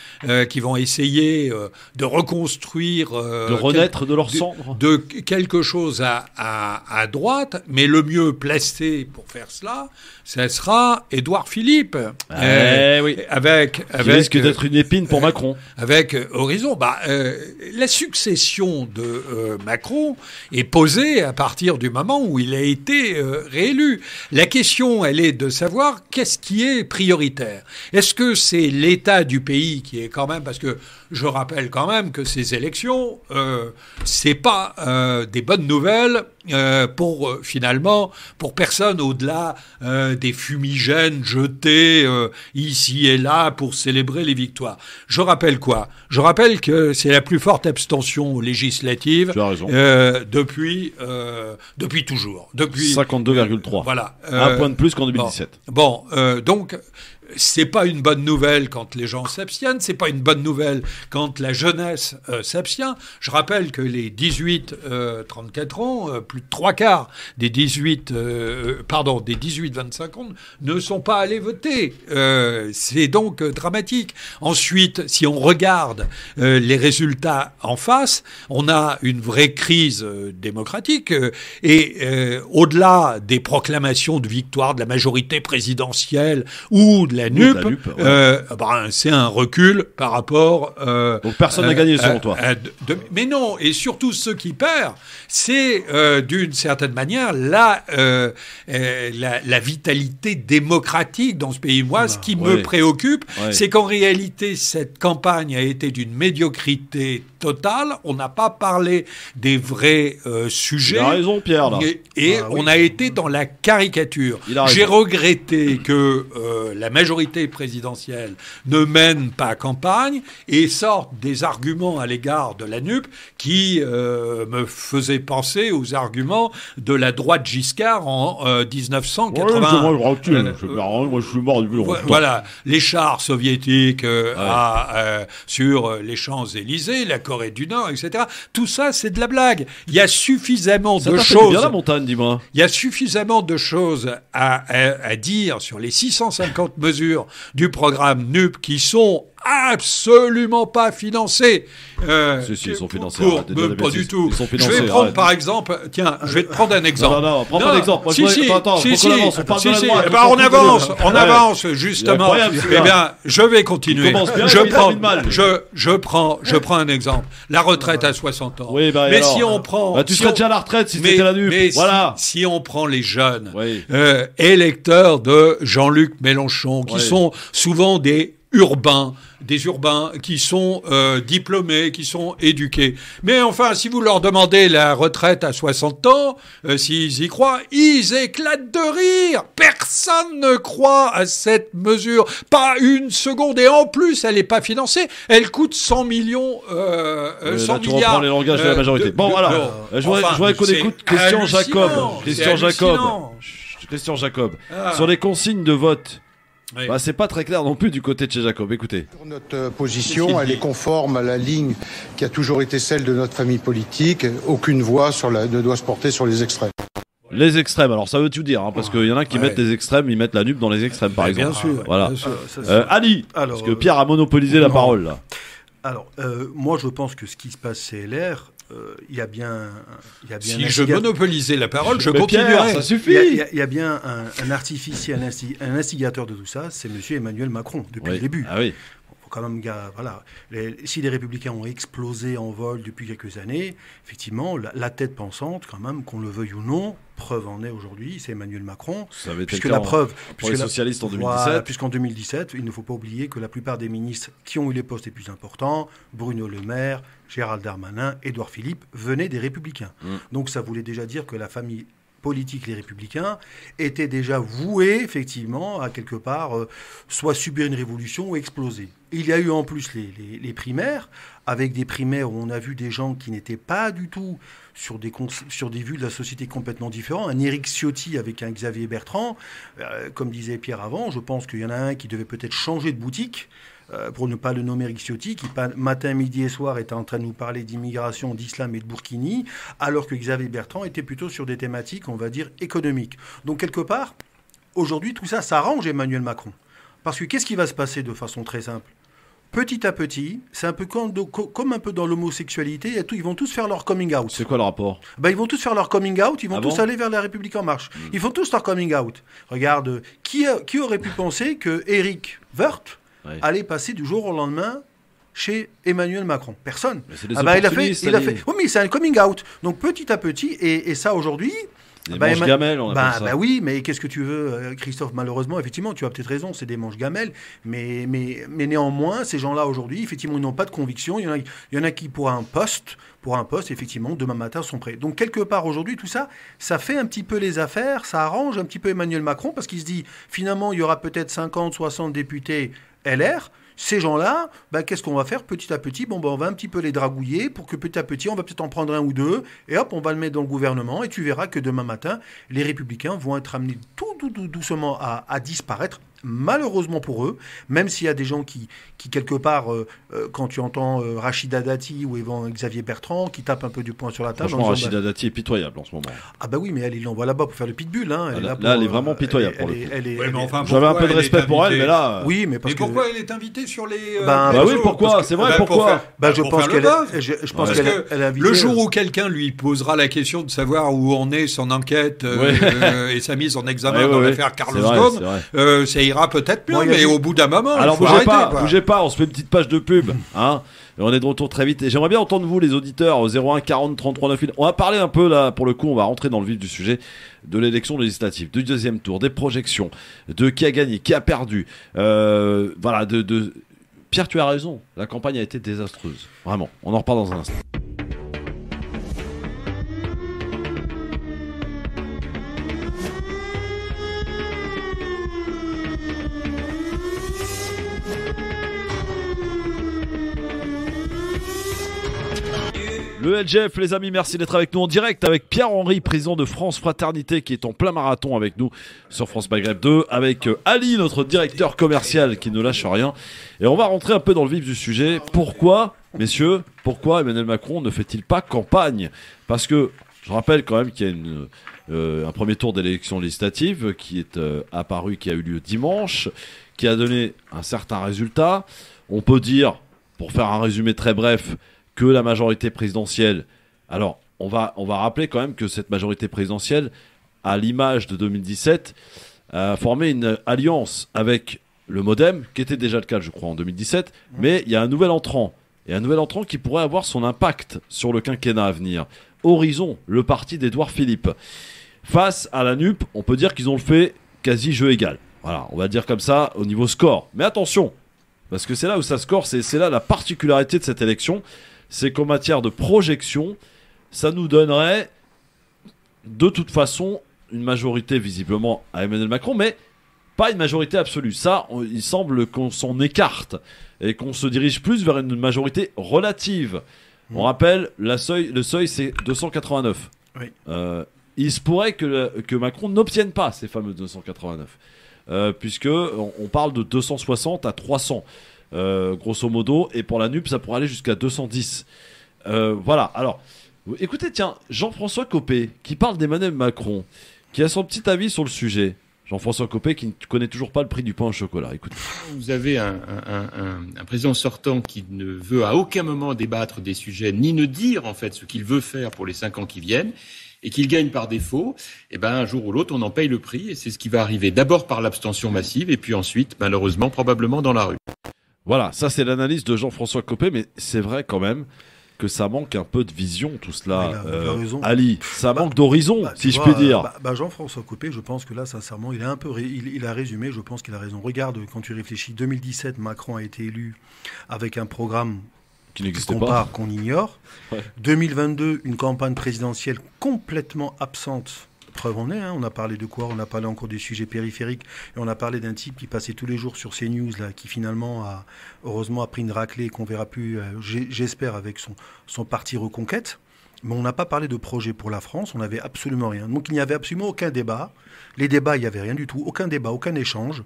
qui vont essayer de reconstruire...
de renaître de leur cendre.
De quelque chose à droite, mais Mais le mieux placé pour faire cela, ça sera Édouard Philippe.
Oui.
Avec
Qui risque d'être une épine pour Macron.
Avec Horizon. La succession de Macron est posée à partir du moment où il a été réélu. La question, elle est de savoir qu'est-ce qui est prioritaire. Est-ce que c'est l'état du pays qui est quand même... Parce que je rappelle quand même que ces élections, c'est pas des bonnes nouvelles finalement, pour personne au-delà des fumigènes jetés ici et là pour célébrer les victoires. Je rappelle quoi ? Je rappelle que c'est la plus forte abstention législative depuis toujours. Depuis
52,3.
Voilà.
Un point de plus qu'en 2017.
Donc, c'est pas une bonne nouvelle quand les gens s'abstiennent, c'est pas une bonne nouvelle quand la jeunesse s'abstient. Je rappelle que les 18-34 ans, plus de 3/4 des 18-25 ans ne sont pas allés voter. C'est donc dramatique. Ensuite, si on regarde les résultats en face, on a une vraie crise démocratique et au-delà des proclamations de victoire de la majorité présidentielle ou de la NUP, c'est un recul par rapport...
Donc personne n'a gagné selon toi.
Mais non, et surtout ceux qui perdent, c'est d'une certaine manière la vitalité démocratique dans ce pays. Moi, ce qui me préoccupe, c'est qu'en réalité, cette campagne a été d'une médiocrité totale. On n'a pas parlé des vrais sujets.
Il a raison, Pierre, là.
Et on a été dans la caricature. J'ai regretté que la majorité présidentielle ne mène pas campagne et sorte des arguments à l'égard de la NUP qui me faisaient penser aux arguments de la droite Giscard en 1980.
Moi, je suis mort depuis longtemps.
Voilà, les chars soviétiques sur les Champs-Élysées, la Corée du Nord, etc. Tout ça, c'est de la blague. Il y a suffisamment de choses.
Bien la montagne, dis-moi.
Il y a suffisamment de choses à dire sur les 650 mesures du programme NUP qui sont absolument pas financés.
Si, ils sont financés.
Pas du tout.
Ils sont financés,
je vais prendre par exemple... Tiens, je vais te prendre un exemple.
Non, prends pas d'exemple.
On avance, justement. Eh bien, je vais continuer. Je prends un exemple. La retraite à 60 ans. Mais si on prend...
Tu serais déjà à la retraite si c'était la NUP. Voilà.
Si on prend les jeunes électeurs de Jean-Luc Mélenchon, qui sont souvent des urbains qui sont diplômés, qui sont éduqués. Mais enfin, si vous leur demandez la retraite à 60 ans, s'ils y croient, ils éclatent de rire. Personne ne croit à cette mesure. Pas une seconde. Et en plus, elle n'est pas financée. Elle coûte 100 millions, 100
tu
milliards.
reprends les langages de la majorité. Je voudrais qu'on écoute Christian Jacob. Christian Jacob. Sur les consignes de vote. C'est pas très clair non plus du côté de chez Jacob. Écoutez.
Notre position, elle est conforme à la ligne qui a toujours été celle de notre famille politique. Aucune voix ne doit se porter sur les extrêmes.
Les extrêmes, alors ça veut tout dire, parce qu'il y en a qui mettent les extrêmes, ils mettent la NUP dans les extrêmes, par exemple.
Bien sûr.
Voilà.
Bien sûr.
Ali, parce que Pierre a monopolisé la parole là.
Alors, moi je pense que ce qui se passe c'est LR. Il y a bien
si je monopolisais la parole, je continuerais.
Pierre, ça suffit.
Il y a bien un artificiel, un instigateur de tout ça, c'est M. Emmanuel Macron, depuis le début.
Ah oui.
Quand même, voilà. Si les Républicains ont explosé en vol depuis quelques années, effectivement, la tête pensante, quand même, qu'on le veuille ou non, preuve en est aujourd'hui, c'est Emmanuel Macron.
Ça avait été
puisque la preuve,
pour les socialistes en 2017.
Puisqu'en 2017, il ne faut pas oublier que la plupart des ministres qui ont eu les postes les plus importants, Bruno Le Maire, Gérald Darmanin, Édouard Philippe, venaient des Républicains. Donc ça voulait déjà dire que la famille politique, les Républicains, étaient déjà voués, effectivement, à quelque part, soit subir une révolution ou exploser. Il y a eu en plus les primaires, avec des primaires où on a vu des gens qui n'étaient pas du tout sur des vues de la société complètement différentes. Un Éric Ciotti avec un Xavier Bertrand, comme disait Pierre avant, je pense qu'il y en a un qui devait peut-être changer de boutique, pour ne pas le nommer Éric Ciotti, qui matin, midi et soir était en train de nous parler d'immigration, d'islam et de burkini, alors que Xavier Bertrand était plutôt sur des thématiques, on va dire, économiques. Donc quelque part, aujourd'hui, tout ça, ça arrange Emmanuel Macron. Parce que qu'est-ce qui va se passer de façon très simple ? petit à petit, c'est un peu comme un peu dans l'homosexualité, ils vont tous faire leur coming out.
C'est quoi le rapport?
Ils vont tous faire leur coming out, ils vont tous
bon
aller vers la République En Marche. Ils font tous leur coming out. Regarde, qui aurait pu penser que Éric Woerth allait passer du jour au lendemain chez Emmanuel Macron? Personne.
Il a fait.
Oui, mais c'est un coming out. Donc petit à petit, et ça aujourd'hui.
Des manches gamelles, on appelle ça.
Oui, mais qu'est-ce que tu veux, Christophe? Malheureusement, effectivement, tu as peut-être raison, c'est des manches gamelles, mais néanmoins, ces gens-là aujourd'hui, effectivement, ils n'ont pas de conviction. Il y en a qui, pour un poste, effectivement, demain matin, sont prêts. Donc, quelque part, aujourd'hui, tout ça, ça fait un petit peu les affaires, ça arrange un petit peu Emmanuel Macron, parce qu'il se dit, finalement, il y aura peut-être 50, 60 députés LR. Ces gens-là, qu'est-ce qu'on va faire petit à petit? On va un petit peu les dragouiller pour que petit à petit, on va peut-être en prendre un ou deux, et hop, on va le mettre dans le gouvernement, et tu verras que demain matin, les Républicains vont être amenés tout doucement à disparaître, malheureusement pour eux, même s'il y a des gens qui quelque part, quand tu entends Rachida Dati ou Xavier Bertrand, qui tapent un peu du poing sur la table.
Franchement, Rachida Dati est pitoyable en ce moment.
Ah oui, mais elle l'envoie là-bas pour faire le pitbull.
Là, elle est vraiment pitoyable pour le coup.
J'avais
un peu de respect pour elle, mais là...
Oui, mais
pourquoi elle est invitée sur les...
oui, pourquoi? C'est vrai, pourquoi?
Je pense qu'elle est invitée...
Le jour où quelqu'un lui posera la question de savoir où en est son enquête et sa mise en examen dans l'affaire Carlos Ghosn, ça ira peut-être mieux, mais au bout d'un moment,
alors bougez pas, on se fait une petite page de pub, hein. Et on est de retour très vite. Et j'aimerais bien entendre vous, les auditeurs, au 01 40 33 9000. On va parler un peu là, pour le coup, on va rentrer dans le vif du sujet de l'élection législative, du deuxième tour, des projections, de qui a gagné, qui a perdu. Voilà, Pierre, tu as raison. La campagne a été désastreuse. Vraiment. On en reparle dans un instant. Le LGF, les amis, merci d'être avec nous en direct avec Pierre-Henri, président de France Fraternité, qui est en plein marathon avec nous sur France Maghreb 2, avec Ali, notre directeur commercial, qui ne lâche rien. Et on va rentrer un peu dans le vif du sujet. Pourquoi, messieurs, pourquoi Emmanuel Macron ne fait-il pas campagne? Parce que je rappelle quand même qu'il y a un premier tour d'élection législative qui est apparu, qui a eu lieu dimanche, qui a donné un certain résultat. On peut dire, pour faire un résumé très bref, que la majorité présidentielle... Alors, on va rappeler quand même que cette majorité présidentielle, à l'image de 2017, a formé une alliance avec le MoDem, qui était déjà le cas, je crois, en 2017, mais il y a un nouvel entrant, et un nouvel entrant qui pourrait avoir son impact sur le quinquennat à venir. Horizon, le parti d'Édouard Philippe. Face à la NUP, on peut dire qu'ils ont fait quasi jeu égal. Voilà, on va dire comme ça, au niveau score. Mais attention, parce que c'est là où ça score, c'est là la particularité de cette élection, c'est qu'en matière de projection, ça nous donnerait de toute façon une majorité visiblement à Emmanuel Macron, mais pas une majorité absolue. Ça, il semble qu'on s'en écarte et qu'on se dirige plus vers une majorité relative. On rappelle, le seuil c'est 289.
Oui.
Il se pourrait que Macron n'obtienne pas ces fameux 289, puisque on parle de 260 à 300. Grosso modo, et pour la NUP ça pourrait aller jusqu'à 210. Voilà, alors écoutez, tiens, Jean-François Copé qui parle d'Emmanuel Macron, qui a son petit avis sur le sujet. Jean-François Copé qui ne connaît toujours pas le prix du pain au chocolat. Écoutez.
Vous avez un président sortant qui ne veut à aucun moment débattre des sujets, ni ne dire en fait ce qu'il veut faire pour les 5 ans qui viennent, et qu'il gagne par défaut, et un jour ou l'autre on en paye le prix, et c'est ce qui va arriver d'abord par l'abstention massive, et puis ensuite malheureusement probablement dans la rue.
Voilà, ça c'est l'analyse de Jean-François Copé, mais c'est vrai quand même que ça manque un peu de vision tout cela. Ali, ça manque d'horizon, si je puis dire.
Jean-François Copé, je pense que là, sincèrement, il a résumé, je pense qu'il a raison. Regarde, quand tu réfléchis, 2017, Macron a été élu avec un programme
qui n'existait pas,
qu'on ignore. Ouais. 2022, une campagne présidentielle complètement absente. Preuve en est, hein. On a parlé de quoi? On a parlé encore des sujets périphériques, et on a parlé d'un type qui passait tous les jours sur CNews, là, qui finalement heureusement a pris une raclée qu'on verra plus, j'espère, avec son parti Reconquête. Mais on n'a pas parlé de projet pour la France, on n'avait absolument rien. Donc il n'y avait absolument aucun débat. Les débats, il n'y avait rien du tout, aucun débat, aucun échange.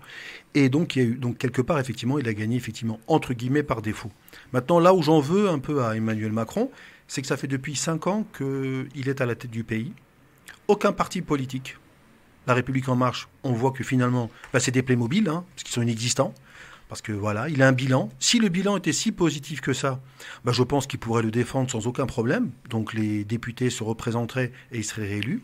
Et donc, il y a eu, quelque part, effectivement, il a gagné, effectivement, entre guillemets, par défaut. Maintenant, là où j'en veux un peu à Emmanuel Macron, c'est que ça fait depuis 5 ans qu'il est à la tête du pays. Aucun parti politique. La République En Marche, on voit que finalement, c'est des Playmobil, hein, parce qu'ils sont inexistants. Parce que voilà, il a un bilan. Si le bilan était si positif que ça, je pense qu'il pourrait le défendre sans aucun problème. Donc les députés se représenteraient et ils seraient réélus.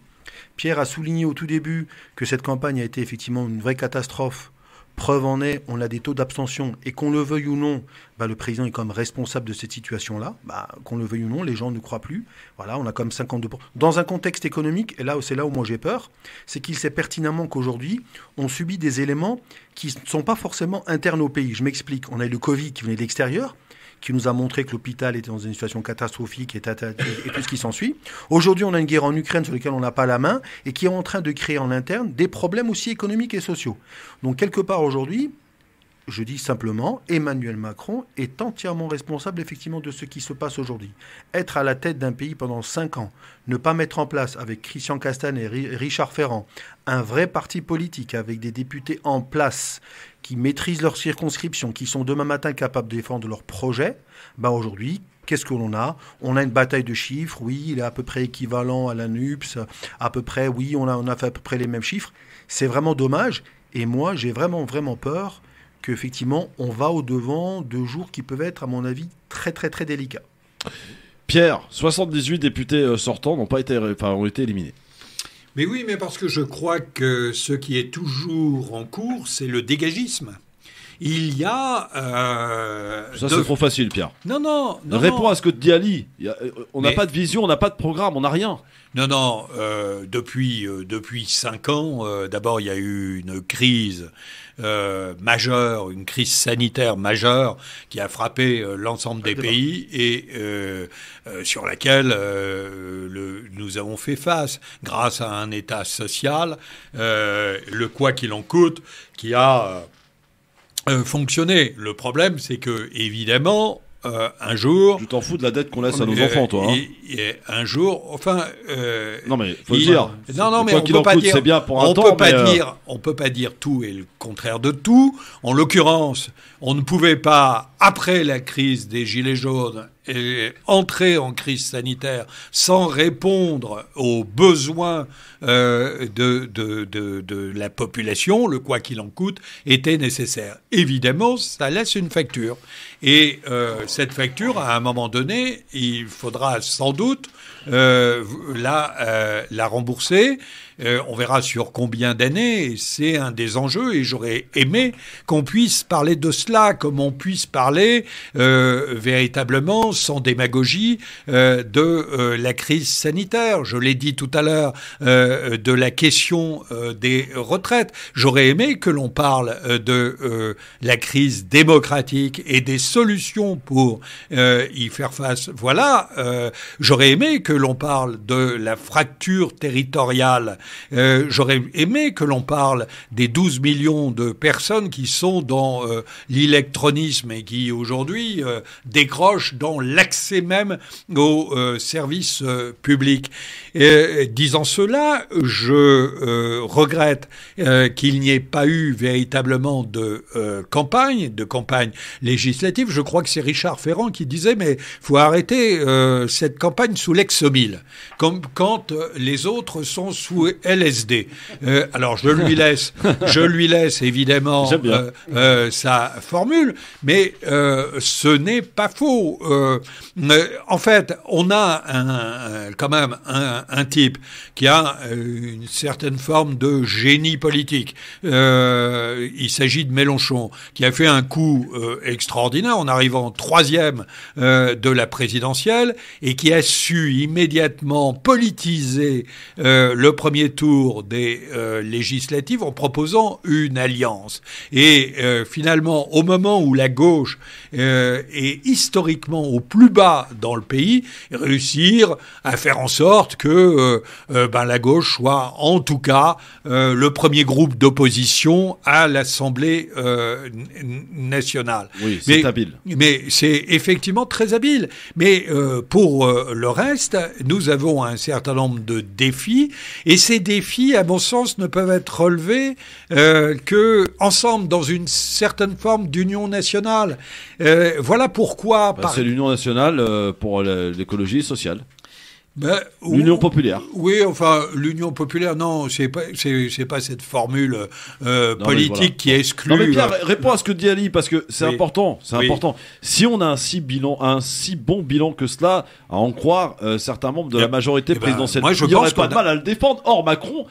Pierre a souligné au tout début que cette campagne a été effectivement une vraie catastrophe. Preuve en est, on a des taux d'abstention et qu'on le veuille ou non, le président est quand même responsable de cette situation-là. Qu'on le veuille ou non, les gens ne croient plus. Voilà, on a comme 52%. Dans un contexte économique, et là c'est là où moi j'ai peur, c'est qu'il sait pertinemment qu'aujourd'hui, on subit des éléments qui ne sont pas forcément internes au pays. Je m'explique. On a eu le Covid qui venait de l'extérieur, qui nous a montré que l'hôpital était dans une situation catastrophique et tout ce qui s'ensuit. Aujourd'hui, on a une guerre en Ukraine sur laquelle on n'a pas la main et qui est en train de créer en interne des problèmes aussi économiques et sociaux. Donc, quelque part aujourd'hui, je dis simplement, Emmanuel Macron est entièrement responsable effectivement de ce qui se passe aujourd'hui. Être à la tête d'un pays pendant 5 ans, ne pas mettre en place avec Christian Castaner et Richard Ferrand un vrai parti politique avec des députés en place qui maîtrisent leur circonscription, qui sont demain matin capables de défendre leur projet, aujourd'hui, qu'est-ce que l'on a ? On a une bataille de chiffres, oui, il est à peu près équivalent à la NUPS, à peu près, oui, on a fait à peu près les mêmes chiffres. C'est vraiment dommage, et moi, j'ai vraiment, vraiment peur qu'effectivement, on va au-devant de jours qui peuvent être, à mon avis, très, très, très délicats.
Pierre, 78 députés sortants ont été éliminés.
Mais oui, mais parce que je crois que ce qui est toujours en cours, c'est le dégagisme. Il y a...
Ça, c'est trop facile, Pierre.
Non.
Réponds à ce que te dit Ali. On n'a pas de vision, on n'a pas de programme, on n'a rien.
Non. Depuis 5 ans, d'abord, il y a eu une crise majeure, une crise sanitaire majeure qui a frappé l'ensemble des pays et sur laquelle nous avons fait face grâce à un État social, le quoi qu'il en coûte, qui a fonctionné. Le problème, c'est que, évidemment, un jour...
Tu t'en fous de la dette qu'on laisse à nos enfants, toi.
Et un jour,
non, mais faut le dire.
Non, mais
quoi qu'il en coûte, c'est bien pour un temps,
on peut pas dire tout et le contraire de tout. En l'occurrence, on ne pouvait pas, après la crise des Gilets jaunes, entrer en crise sanitaire sans répondre aux besoins de la population. Le quoi qu'il en coûte était nécessaire. Évidemment, ça laisse une facture. Et cette facture, à un moment donné, il faudra sans doute la rembourser. On verra sur combien d'années. C'est un des enjeux et j'aurais aimé qu'on puisse parler de cela, comme on puisse parler véritablement, sans démagogie, de la crise sanitaire. Je l'ai dit tout à l'heure, de la question des retraites. J'aurais aimé que l'on parle de la crise démocratique et des solutions pour y faire face. Voilà, j'aurais aimé que l'on parle de la fracture territoriale. J'aurais aimé que l'on parle des 12 millions de personnes qui sont dans l'électronisme et qui aujourd'hui décrochent dans l'accès même aux services publics. Disant cela, je regrette qu'il n'y ait pas eu véritablement de campagne législative. Je crois que c'est Richard Ferrand qui disait mais faut arrêter cette campagne sous l'ex-Mil, comme quand les autres sont sous LSD. Alors je lui laisse évidemment sa formule, mais ce n'est pas faux. En fait, on a quand même un type qui a une certaine forme de génie politique. Il s'agit de Mélenchon, qui a fait un coup extraordinaire en arrivant 3e de la présidentielle et qui a su immédiatement politiser le premier tour des législatives en proposant une alliance. Et finalement, au moment où la gauche est historiquement au plus bas dans le pays, réussir à faire en sorte que la gauche soit en tout cas le premier groupe d'opposition à l'Assemblée nationale.
Oui, c'est habile.
Mais c'est effectivement très habile. Mais pour le reste, nous avons un certain nombre de défis et ces défis, à mon sens, ne peuvent être relevés que ensemble dans une certaine forme d'union nationale. Voilà pourquoi...
C'est l'union nationale pour l'écologie sociale. L'Union populaire.
Oui, enfin, l'Union populaire, non, c'est pas cette formule politique qui exclut.
Non mais Pierre, réponds à ce que dit Ali, parce que c'est important,
Oui.
important. Si on a un si bon bilan que cela, à en croire certains membres de la majorité présidentielle,
moi, je
il n'y aurait
pense
pas
qu'on
de mal à le défendre. Or, Macron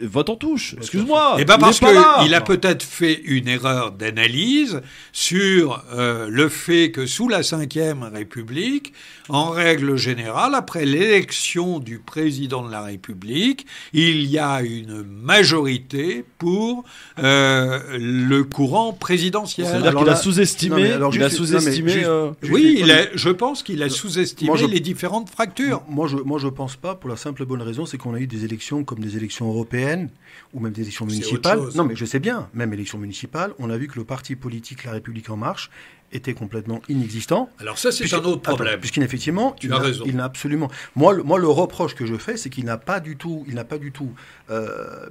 vote en touche. Excuse-moi.
Eh ben
il
parce
est pas là.
qu'il a peut-être fait une erreur d'analyse sur le fait que sous la Ve République, en règle générale, après l'élection du président de la République, il y a une majorité pour le courant présidentiel.
C'est-à-dire qu'il a sous-estimé.
Oui, je pense qu'il a sous-estimé les différentes fractures.
Moi, je pense pas, pour la simple et bonne raison, c'est qu'on a eu des élections comme des élections européennes ou même des élections municipales. Non, mais je sais bien, même élections municipales, on a vu que le parti politique La République En Marche était complètement inexistant.
Alors ça, c'est un autre problème.
Puisqu'effectivement,
tu as raison.
Il n'a absolument. Moi, le reproche que je fais, c'est qu'il n'a pas du tout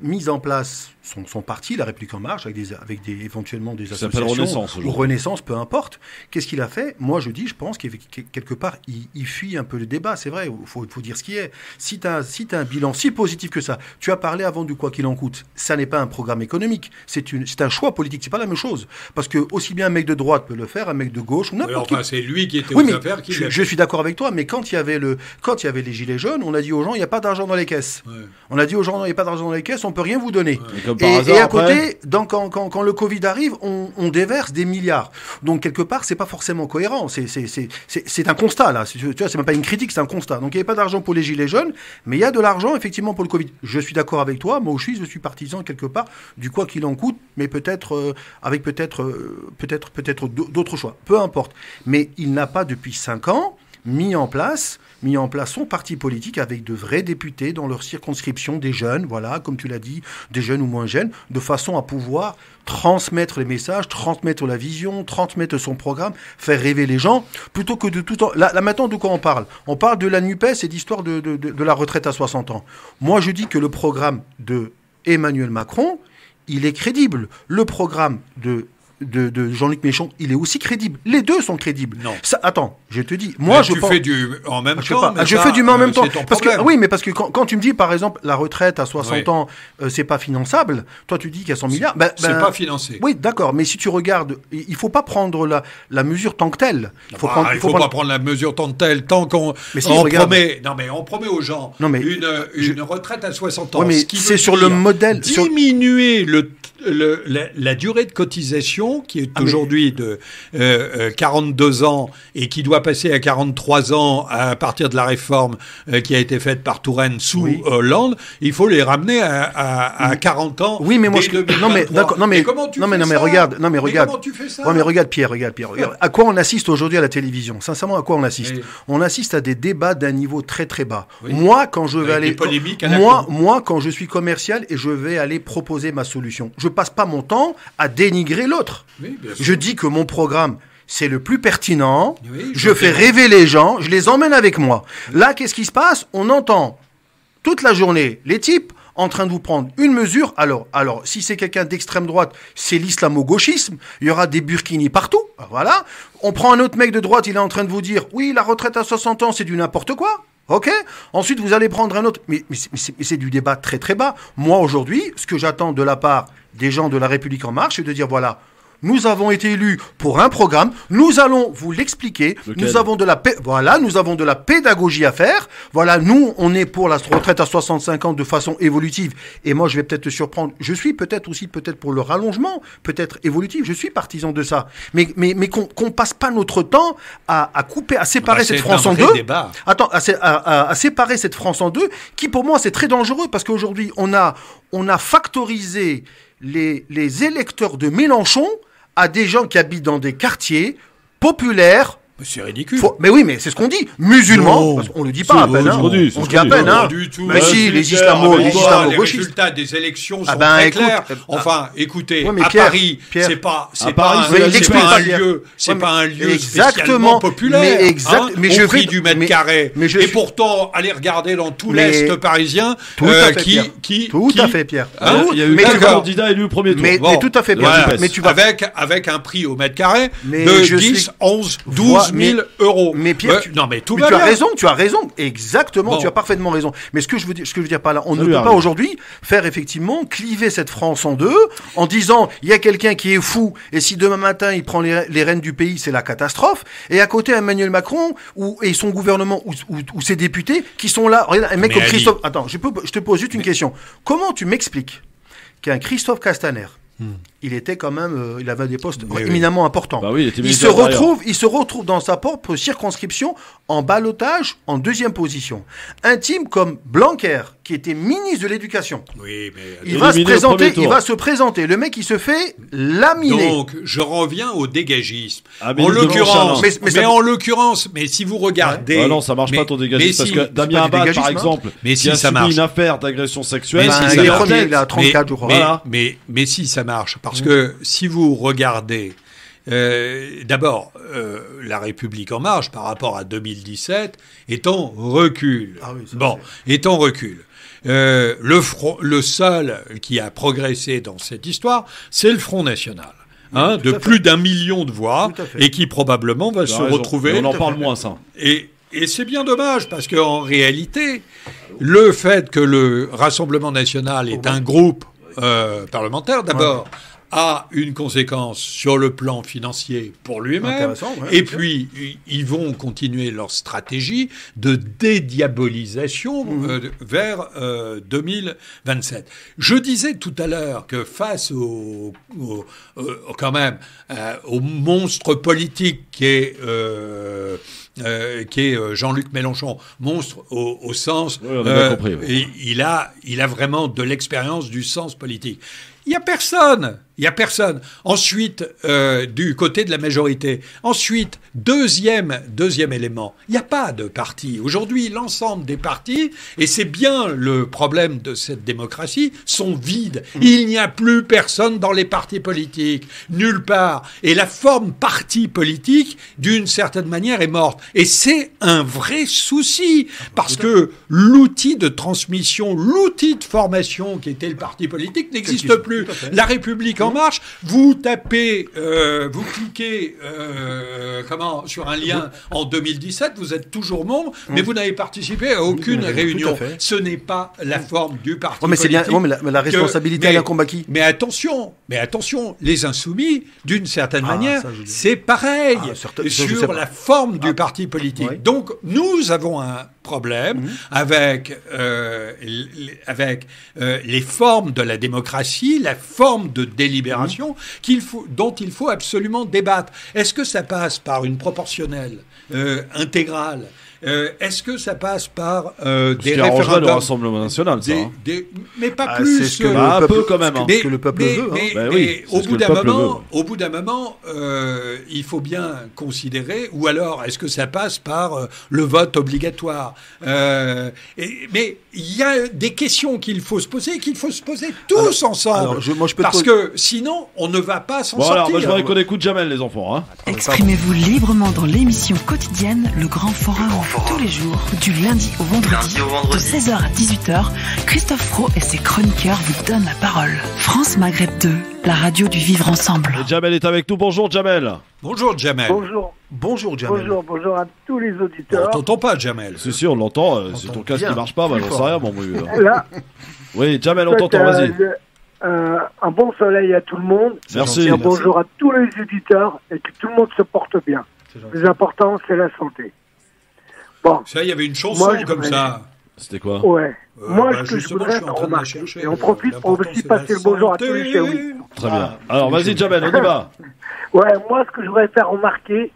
mis en place son parti, La République En Marche, avec éventuellement des associations ou Renaissance, peu importe. Qu'est-ce qu'il a fait? Moi, je pense qu'il quelque part, il fuit un peu le débat. C'est vrai, il faut dire ce qui est. Si tu as un bilan si positif que ça, tu as parlé avant du quoi qu'il en coûte. Ça n'est pas un programme économique. C'est un choix politique. C'est pas la même chose. Parce que aussi bien un mec de droite peut le faire, un mec de gauche ou n'importe qui.
C'est lui qui était aux affaires.
Je suis d'accord avec toi, mais quand il y avait les gilets jaunes, on a dit aux gens, il n'y a pas d'argent dans les caisses. Ouais. On a dit aux gens, il n'y a pas d'argent dans les caisses, on peut rien vous donner. Ouais. Et à côté, quand le Covid arrive, on déverse des milliards. Donc quelque part, c'est pas forcément cohérent. C'est un constat là. Tu vois, c'est même pas une critique, c'est un constat. Donc il n'y avait pas d'argent pour les gilets jaunes, mais il y a de l'argent effectivement pour le Covid. Je suis d'accord avec toi. Moi aussi, je suis partisan quelque part du quoi qu'il en coûte, mais peut-être avec d'autres choix. Peu importe. Mais il n'a pas depuis 5 ans mis en place son parti politique avec de vrais députés dans leur circonscription, des jeunes, voilà, comme tu l'as dit, des jeunes ou moins jeunes, de façon à pouvoir transmettre les messages, transmettre la vision, transmettre son programme, faire rêver les gens, plutôt que de tout temps. Là maintenant, de quoi on parle? On parle de la NUPES et d'histoire de la retraite à 60 ans. Moi, je dis que le programme de Emmanuel Macron, il est crédible. Le programme de Jean-Luc Mélenchon, il est aussi crédible. Les deux sont crédibles.
Non.
Ça, attends, je te dis, moi je
fais du en même temps.
Je fais du mais en même temps. Parce que quand tu me dis par exemple la retraite à 60 ans, c'est pas finançable. Toi tu dis qu'il y a 100 milliards.
C'est pas financé.
Oui, d'accord. Mais si tu regardes, il faut pas prendre la mesure tant que telle.
Il faut pas prendre la mesure tant que telle tant qu'on promet. Non mais on promet aux gens une retraite à 60 ans.
Oui, mais c'est sur le modèle
diminuer la durée de cotisation qui est aujourd'hui de 42 ans et qui doit passer à 43 ans à partir de la réforme qui a été faite par Touraine sous Hollande, il faut les ramener à 40 ans.
Oui, mais moi regarde.
Comment tu fais ça?
Ouais, mais regarde Pierre. À quoi on assiste aujourd'hui à la télévision? Sincèrement, à quoi on assiste? On assiste à des débats d'un niveau très très bas. Oui. Moi, quand je vais aller quand je suis commercial et je vais aller proposer ma solution, je passe pas mon temps à dénigrer l'autre. Oui, je dis que mon programme, c'est le plus pertinent. Oui, je fais rêver les gens. Je les emmène avec moi. Là, qu'est-ce qui se passe? On entend toute la journée les types en train de vous prendre une mesure. Alors, si c'est quelqu'un d'extrême droite, c'est l'islamo-gauchisme. Il y aura des burkinis partout. Voilà. On prend un autre mec de droite, il est en train de vous dire, oui, la retraite à 60 ans, c'est du n'importe quoi. Ok. Ensuite, vous allez prendre un autre. Mais c'est du débat très très bas. Moi, aujourd'hui, ce que j'attends de la part des gens de La République En Marche, c'est de dire, voilà, nous avons été élus pour un programme, nous allons vous l'expliquer, nous avons de la pédagogie à faire, voilà, nous, on est pour la retraite à 65 ans de façon évolutive, et moi, je vais peut-être te surprendre, je suis peut-être pour le rallongement, peut-être évolutif, je suis partisan de ça, mais qu'on passe pas notre temps à couper, à séparer cette France en deux, à séparer cette France en deux, qui pour moi, c'est très dangereux, parce qu'aujourd'hui, on a factorisé les électeurs de Mélenchon à des gens qui habitent dans des quartiers populaires.
C'est ridicule.
Mais oui, mais c'est ce qu'on dit. Musulmans, parce qu'on le dit pas à peine. On dit à peine. Mais si, les islamo-gauchistes.
Les résultats des élections sont très clairs. Enfin, écoutez, à Paris, c'est pas un lieu spécialement populaire. Au prix du mètre carré. Et pourtant, allez regarder dans tout l'Est parisien.
Tout à fait, Pierre.
Il y a eu deux candidats élus au premier tour.
Mais tout à fait, Pierre.
Avec un prix au mètre carré de 10, 11, 12 000 euros.
Mais Pierre,
non, mais tout
mais
va
tu as
bien.
raison, exactement,
Bon.
tu as parfaitement raison. Mais ce que je veux dire par là, on ne
Salut,
peut pas
Harry.
aujourd'hui faire effectivement cliver cette France en deux en disant il y a quelqu'un qui est fou et si demain matin il prend les rênes du pays, c'est la catastrophe. Et à côté Emmanuel Macron et son gouvernement ou ses députés qui sont là. Regarde, un mec
Mais
comme
Ali.
Christophe. Attends, je te pose juste une question. Comment tu m'expliques qu'un Christophe Castaner, il était quand même, il avait des postes
Oui, oui.
éminemment importants.
Bah oui, il était
il
ministre
se
de l'Intérieur.
retrouve dans sa propre circonscription en ballottage en deuxième position. Un team comme Blanquer, qui était ministre de l'Éducation,
Oui, mais
il va se
premier
présenter. Le mec, il se fait laminer.
donc, je reviens au dégagisme.
Ah, mais
En
il est
l'occurrence,
devant
mais ça-
en l'occurrence, mais si vous regardez,
Bah non, ça marche pas ton dégagisme parce
si,
que
c'est
Damien
pas du
Abad, par
dégagisme, hein.
exemple,
Mais
qui
si,
a
ça
subi
marche.
une affaire d'agression sexuelle,
Mais si,
Ben,
ça
il est
marche.
premier, il a 34, je crois.
Voilà.
Mais si ça marche, parce que si vous regardez, d'abord, La République en marche par rapport à 2017 est en recul.
Ah oui, ça,
Bon, est en recul. Le seul qui a progressé dans cette histoire, c'est le Front National. De plus d'1 million de voix
Tout à fait.
et qui probablement va
Tu as
se
raison.
retrouver.
Mais on en parle moins, ça.
Et c'est bien dommage parce qu'en réalité, le fait que le Rassemblement national est un groupe parlementaire, d'abord, a une conséquence sur le plan financier pour lui-même.
Intéressant, ouais,
Et
bien sûr.
puis, ils vont continuer leur stratégie de dédiabolisation vers 2027. Je disais tout à l'heure que face quand même, au monstre politique qui est Jean-Luc Mélenchon, monstre au sens,
Oui, on a bien compris, oui.
et il a vraiment de l'expérience du sens politique. Il n'y a personne. Ensuite, du côté de la majorité. Ensuite, deuxième élément, il n'y a pas de parti. Aujourd'hui, l'ensemble des partis, et c'est bien le problème de cette démocratie, sont vides. Il n'y a plus personne dans les partis politiques, nulle part. Et la forme parti politique, d'une certaine manière, est morte. Et c'est un vrai souci, parce que l'outil de transmission, l'outil de formation qui était le parti politique n'existe plus. La République en marche, vous tapez, vous cliquez sur un lien en 2017, vous êtes toujours membre, mais vous n'avez participé à aucune réunion.
fait.
Ce n'est pas la forme du parti
Ouais, mais c'est bien.
politique.
Ouais, mais la responsabilité, elle incombe à qui ?
Mais attention, les insoumis, d'une certaine manière,
ça, je dis.
c'est pareil
Ah, ça, je sais
sur
pas.
la forme du parti politique.
oui.
Donc, nous avons un problème avec les formes de la démocratie, la forme de délibération dont il faut absolument débattre. Est-ce que ça passe par une proportionnelle intégrale ? Est-ce que ça passe par
Ce
des
qui arrangerait le
référendums
Rassemblement national, ça. hein.
mais pas
Ah,
plus.
c'est ce que
Bah,
le
un
peuple-
peu quand même. hein.
ce que le peuple veut.
Mais,
Ben
mais
oui, c'est
au,
ce
bout
que le
d'un
peuple
moment, au bout d'un moment, il faut bien considérer, ou alors est-ce que ça passe par le vote obligatoire mais il y a des questions qu'il faut se poser et qu'il faut se poser tous ensemble.
alors, moi, je peux te
parce
poser-
que sinon, on ne va pas s'en
Bon, alors,
sortir.
moi, je voudrais qu'on écoute Jamel, les enfants. Hein.
Exprimez-vous librement dans l'émission quotidienne Le Grand Forum. Tous les jours, du lundi au vendredi, de 16h à 18h, Christophe Fro et ses chroniqueurs vous donnent la parole. France Maghreb 2, la radio du vivre ensemble.
Et Jamel est avec nous. Bonjour, Jamel.
Bonjour, Jamel.
Bonjour, Jamel.
Bonjour à tous les
On
auditeurs.
t'entend pas, Jamel.
C'est sûr, on l'entend. C'est ton casque
bien.
qui marche pas. Bah,
Plus
j'en sais
fort.
rien, mon vieux.
Là,
Oui, Jamel, on
faites,
t'entend. Vas-y.
un bon soleil à tout le monde.
Merci.
Et un bonjour à tous les auditeurs et que tout le monde se porte bien.
C'est gentil.
Le plus important, c'est la santé. Bon,
Ça, il y avait une chanson
Moi, je
comme
voudrais-
ça.
C'était quoi?
ouais. Moi, ce que je
justement,
voudrais
suis en train de la
remarquer,
chercher.
et on profite pour
L'important,
aussi
c'est la
passer le bonjour à tous
santé.
les chéris.
Très bien. Alors, vas-y, Jamel, on y va.
Ouais, moi, ce que je voudrais faire remarquer,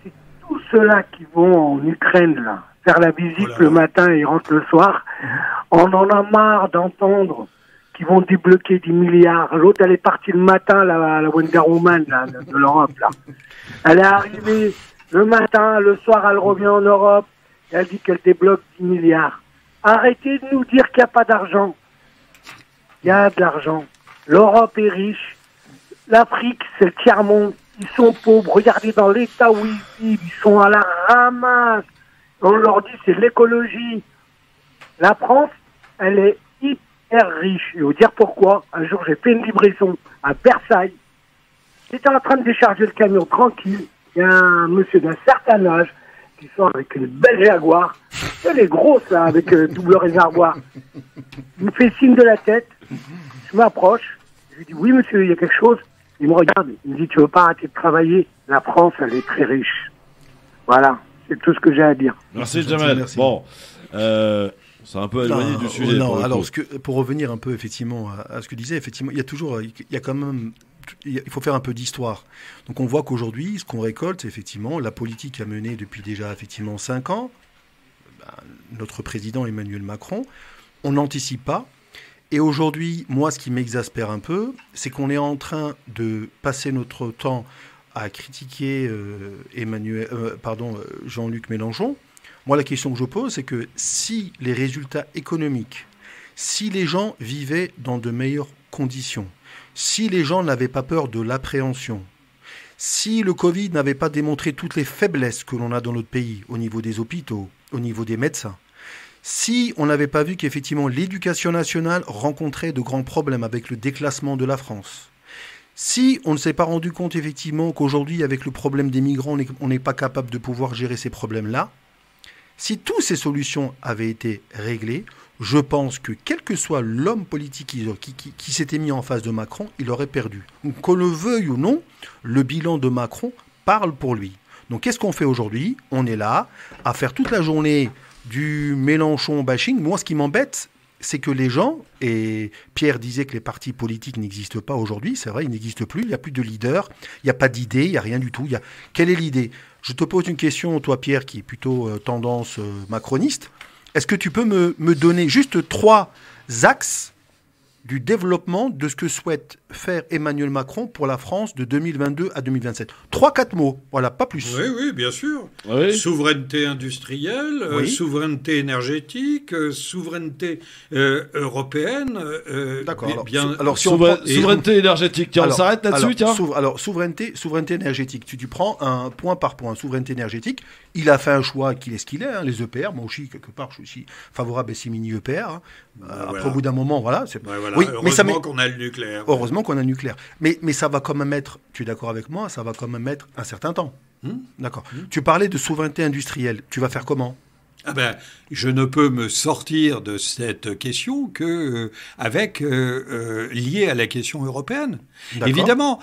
c'est tous ceux-là qui vont en Ukraine, là, faire la visite
Oh là là.
le matin et rentrent le soir. On en a marre d'entendre qu'ils vont débloquer 10 milliards. L'autre, elle est partie le matin, la Wonder Woman là, de l'Europe. Là. Elle est arrivée le matin, le soir, elle revient en Europe et elle dit qu'elle débloque 10 milliards. Arrêtez de nous dire qu'il n'y a pas d'argent. Il y a de l'argent. L'Europe est riche. L'Afrique, c'est le tiers-monde. Ils sont pauvres. Regardez dans l'état où ils vivent. Ils sont à la ramasse. On leur dit c'est l'écologie. La France, elle est hyper riche. Et vous dire pourquoi. Un jour, j'ai fait une livraison à Versailles. J'étais en train de décharger le camion tranquille. il y a un monsieur d'un certain âge qui sort avec une belle Jaguar, elle est grosse là, avec double réservoir. Il me fait signe de la tête, je m'approche, je lui dis oui monsieur, il y a quelque chose. Il me regarde, il me dit tu veux pas arrêter de travailler? La France, elle est très riche. Voilà, c'est tout ce que j'ai à dire.
Merci Jamel.
Merci.
Bon, c'est un peu éloigné du sujet.
Non, alors pour revenir un peu effectivement à ce que disait, effectivement, il faut faire un peu d'histoire. Donc on voit qu'aujourd'hui, ce qu'on récolte, c'est effectivement la politique a mené depuis déjà effectivement 5 ans. Notre président Emmanuel Macron, on n'anticipe pas. Et aujourd'hui, moi, ce qui m'exaspère un peu, c'est qu'on est en train de passer notre temps à critiquer Jean-Luc Mélenchon. Moi, la question que je pose, c'est que si les résultats économiques, si les gens vivaient dans de meilleures conditions, si les gens n'avaient pas peur de l'appréhension, si le Covid n'avait pas démontré toutes les faiblesses que l'on a dans notre pays, au niveau des hôpitaux, au niveau des médecins, si on n'avait pas vu qu'effectivement l'éducation nationale rencontrait de grands problèmes avec le déclassement de la France, si on ne s'est pas rendu compte effectivement qu'aujourd'hui, avec le problème des migrants, on n'est pas capable de pouvoir gérer ces problèmes-là, si toutes ces solutions avaient été réglées, je pense que quel que soit l'homme politique qui s'était mis en face de Macron, il aurait perdu. Donc, qu'on le veuille ou non, le bilan de Macron parle pour lui. Donc qu'est-ce qu'on fait aujourd'hui? On est là à faire toute la journée du Mélenchon bashing. Moi, ce qui m'embête, c'est que les gens, et Pierre disait que les partis politiques n'existent pas aujourd'hui, c'est vrai, ils n'existent plus, il n'y a plus de leader, il n'y a pas d'idée, il n'y a rien du tout. Quelle est l'idée? Je te pose une question, toi Pierre, qui est plutôt tendance macroniste. Est-ce que tu peux me donner juste 3 axes du développement de ce que souhaite faire Emmanuel Macron pour la France de 2022 à 2027? 3-4 mots, voilà, pas plus.
Oui, bien sûr.
Oui.
Souveraineté industrielle,
Oui.
Souveraineté énergétique, souveraineté européenne.
D'accord.
Alors,
si on prend...
Souveraineté énergétique, tiens, on s'arrête là-dessus, tiens.
Souveraineté énergétique, tu prends un point par point. Souveraineté énergétique, il a fait un choix qu'il est ce qu'il est, hein, les EPR. Moi aussi, quelque part, je suis aussi favorable à ces mini-EPR. Hein. Après, au bout d'un moment, voilà.
Voilà.
Oui,
Heureusement qu'on a le nucléaire.
Heureusement qu'on a le nucléaire. Mais ça va quand même être, tu es d'accord avec moi, ça va quand même être un certain temps. D'accord. Tu parlais de souveraineté industrielle. Tu vas faire comment?
Je ne peux me sortir de cette question que liée à la question européenne.
D'accord.
Évidemment.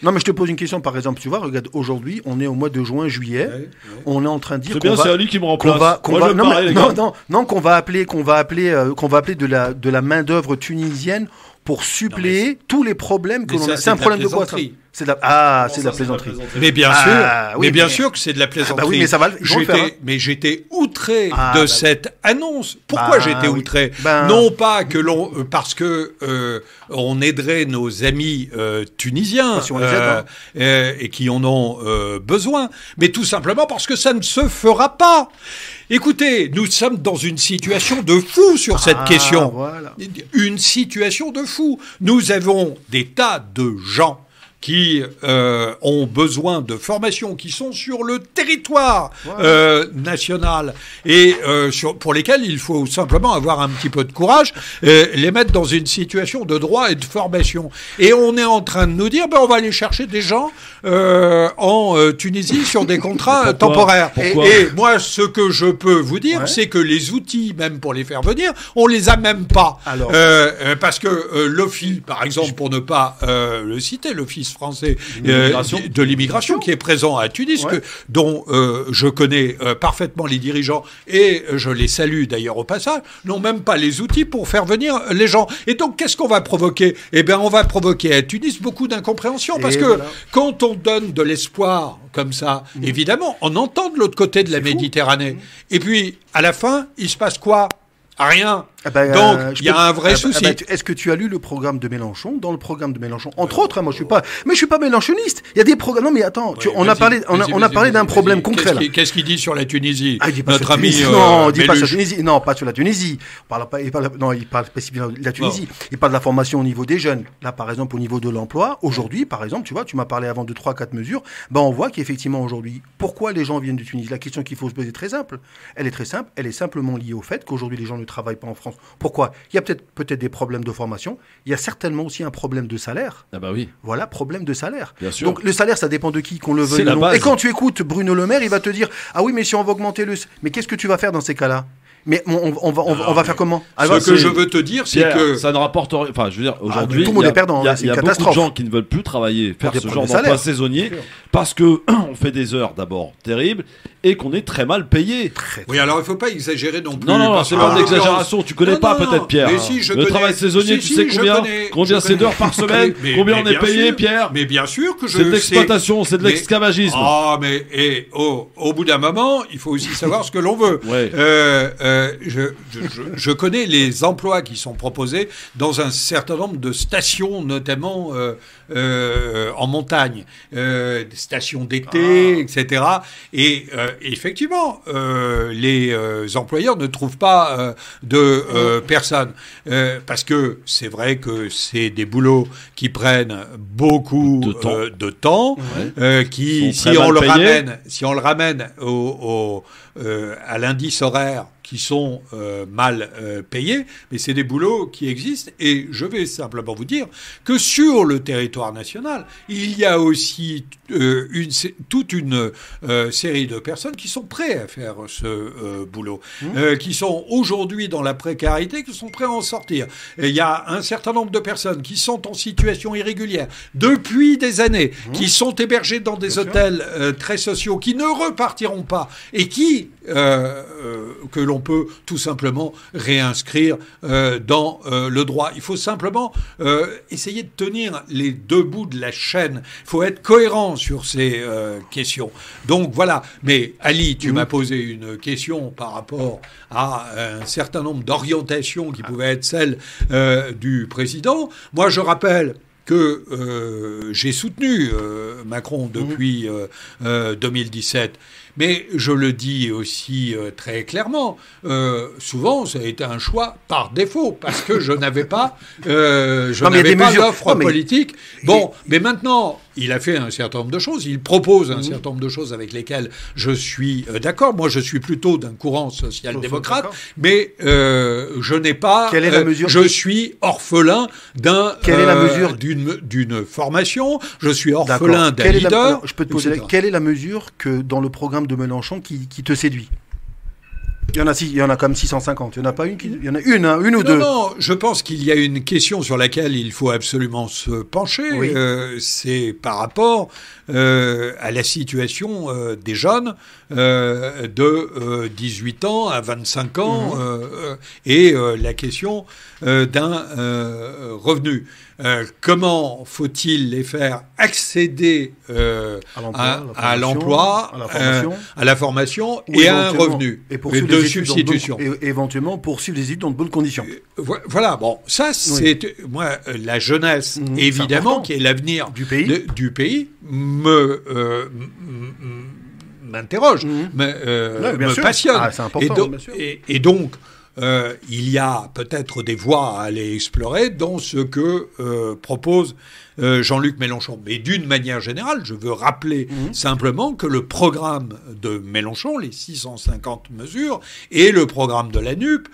Non, mais je te pose une question, par exemple. Tu vois, regarde, aujourd'hui, on est au mois de juin, juillet. Ouais. On est en train de dire
c'est Ali qui me remplace.
qu'on va appeler de la main d'œuvre tunisienne pour suppléer tous les problèmes que l'on a. C'est un problème de quoi, ça? C'est de la plaisanterie.
Mais bien sûr, bien sûr que c'est de la plaisanterie.
Oui, mais ça va.
Mais j'étais outré de cette annonce. Pourquoi j'étais outré? Non pas que parce que on aiderait nos amis tunisiens et qui en ont besoin, mais tout simplement parce que ça ne se fera pas. Écoutez, nous sommes dans une situation de fou sur cette question.
Voilà.
Une situation de fou. Nous avons des tas de gens qui ont besoin de formation, qui sont sur le territoire national et pour lesquels il faut simplement avoir un petit peu de courage, les mettre dans une situation de droit et de formation. Et on est en train de nous dire, on va aller chercher des gens en Tunisie sur des contrats temporaires. Et moi, ce que je peux vous dire, c'est que les outils, même pour les faire venir, on les a même pas.
Alors,
parce que l'OFII, par exemple, pour ne pas le citer, l'Office français de l'immigration qui est présent à Tunis, dont je connais parfaitement les dirigeants et je les salue d'ailleurs au passage, n'ont même pas les outils pour faire venir les gens. Et donc, qu'est-ce qu'on va provoquer? On va provoquer à Tunis beaucoup d'incompréhension parce que quand on donne de l'espoir comme ça, évidemment, on entend de l'autre côté de la Méditerranée. Et puis, à la fin, il se passe quoi? Rien. Donc, il y a un vrai souci.
Est-ce que tu as lu le programme de Mélenchon? Dans le programme de Mélenchon, entre autres, moi je suis pas mélenchoniste. Il y a des programmes. Non, mais attends, on a parlé d'un problème concret là.
Qu'est-ce qu'il dit sur la Tunisie?
Notre ami. Non, il dit pas sur la Tunisie. Non, pas sur la Tunisie. Il parle spécifiquement de la Tunisie. Il parle de la formation au niveau des jeunes. Là, par exemple, au niveau de l'emploi. Aujourd'hui, par exemple, tu vois, tu m'as parlé avant de 3-4 mesures. On voit qu'effectivement aujourd'hui, pourquoi les gens viennent de Tunisie? La question qu'il faut se poser est très simple. Elle est très simple. Elle est simplement liée au fait qu'aujourd'hui les gens ne travaillent pas en France Pourquoi? Il y a peut-être des problèmes de formation. Il y a certainement aussi un problème de salaire.
Ah bah oui.
Voilà, problème de salaire.
Bien sûr.
Donc le salaire, ça dépend de qui, qu'on le veuille
C'est la
ou non.
base.
Et quand tu écoutes Bruno Le Maire, il va te dire ah oui, mais si on va augmenter mais qu'est-ce que tu vas faire dans ces cas-là? Mais on va faire comment?
Ce que je veux te dire, c'est que
ça ne rapporte rien. Enfin, je veux dire, aujourd'hui,
tout le monde est perdant.
Il y a
c'est une
beaucoup de
catastrophe.
gens qui ne veulent plus travailler, faire
des
ce
problèmes
genre
de
d'emploi
salaire.
saisonnier, parce que on fait des heures d'abord terribles et qu'on est très mal payé.
Oui, alors il ne faut pas exagérer non plus.
Non,
parce
c'est
que,
pas
en
d'exagération. Tu connais
non,
pas
non,
peut-être, Pierre.
mais si, je
le
connais.
travail saisonnier,
Si,
tu sais
je
combien
connais.
c'est d'heures par semaine,
Mais
combien on est
bien
payé,
sûr.
Pierre.
Mais bien sûr que je
C'est de l'exploitation, c'est de
Mais-
l'esclavagisme.
Ah, mais au bout d'un moment, il faut aussi savoir ce que l'on veut.
Ouais.
Je connais les emplois qui sont proposés dans un certain nombre de stations, notamment en montagne, des stations d'été, etc. Et effectivement, les employeurs ne trouvent pas de personnes. Parce que c'est vrai que c'est des boulots qui prennent beaucoup de temps, qui,
Sont très mal payés.
si on le ramène à l'indice horaire, qui sont mal payés, mais c'est des boulots qui existent. Et je vais simplement vous dire que sur le territoire national, il y a aussi toute une série de personnes qui sont prêtes à faire ce boulot, qui sont aujourd'hui dans la précarité, qui sont prêts à en sortir. Et il y a un certain nombre de personnes qui sont en situation irrégulière depuis des années, qui sont hébergées dans des hôtels très sociaux, qui ne repartiront pas et qui que l'on peut tout simplement réinscrire dans le droit. Il faut simplement essayer de tenir les deux bouts de la chaîne. Il faut être cohérent sur ces questions. Donc voilà. Mais Ali, tu m'as posé une question par rapport à un certain nombre d'orientations qui pouvaient être celles du président. Moi, je rappelle que j'ai soutenu Macron depuis 2017. Mais je le dis aussi très clairement, souvent ça a été un choix par défaut, parce que je n'avais pas, n'avais pas d'offre politique. Bon, mais maintenant, il a fait un certain nombre de choses, il propose un certain nombre de choses avec lesquelles je suis d'accord. Moi, je suis plutôt d'un courant social-démocrate, mais je n'ai pas...
Quelle est la mesure
je suis orphelin
Quelle est la mesure
d'une formation, je suis orphelin d'un leader.
Je peux te poser quelle est la mesure que dans le programme de Mélenchon qui te séduit? Il y en a comme 650. Il y en a pas une il y en a une ou deux.
Non, je pense qu'il y a une question sur laquelle il faut absolument se pencher.
Oui.
C'est par rapport à la situation des jeunes de 18 ans à 25 ans et la question d'un revenu. Comment faut-il les faire accéder à l'emploi, à la formation et à un revenu de substitution.
Et éventuellement poursuivre des études dans de bonnes conditions.
Voilà, bon, ça c'est... Moi, la jeunesse, évidemment, qui est l'avenir du pays m'interroge, me passionne.
Ah, c'est important, bien sûr.
Et donc... il y a peut-être des voies à aller explorer dans ce que propose Jean-Luc Mélenchon. Mais d'une manière générale, je veux rappeler simplement que le programme de Mélenchon, les 650 mesures, et le programme de la NUP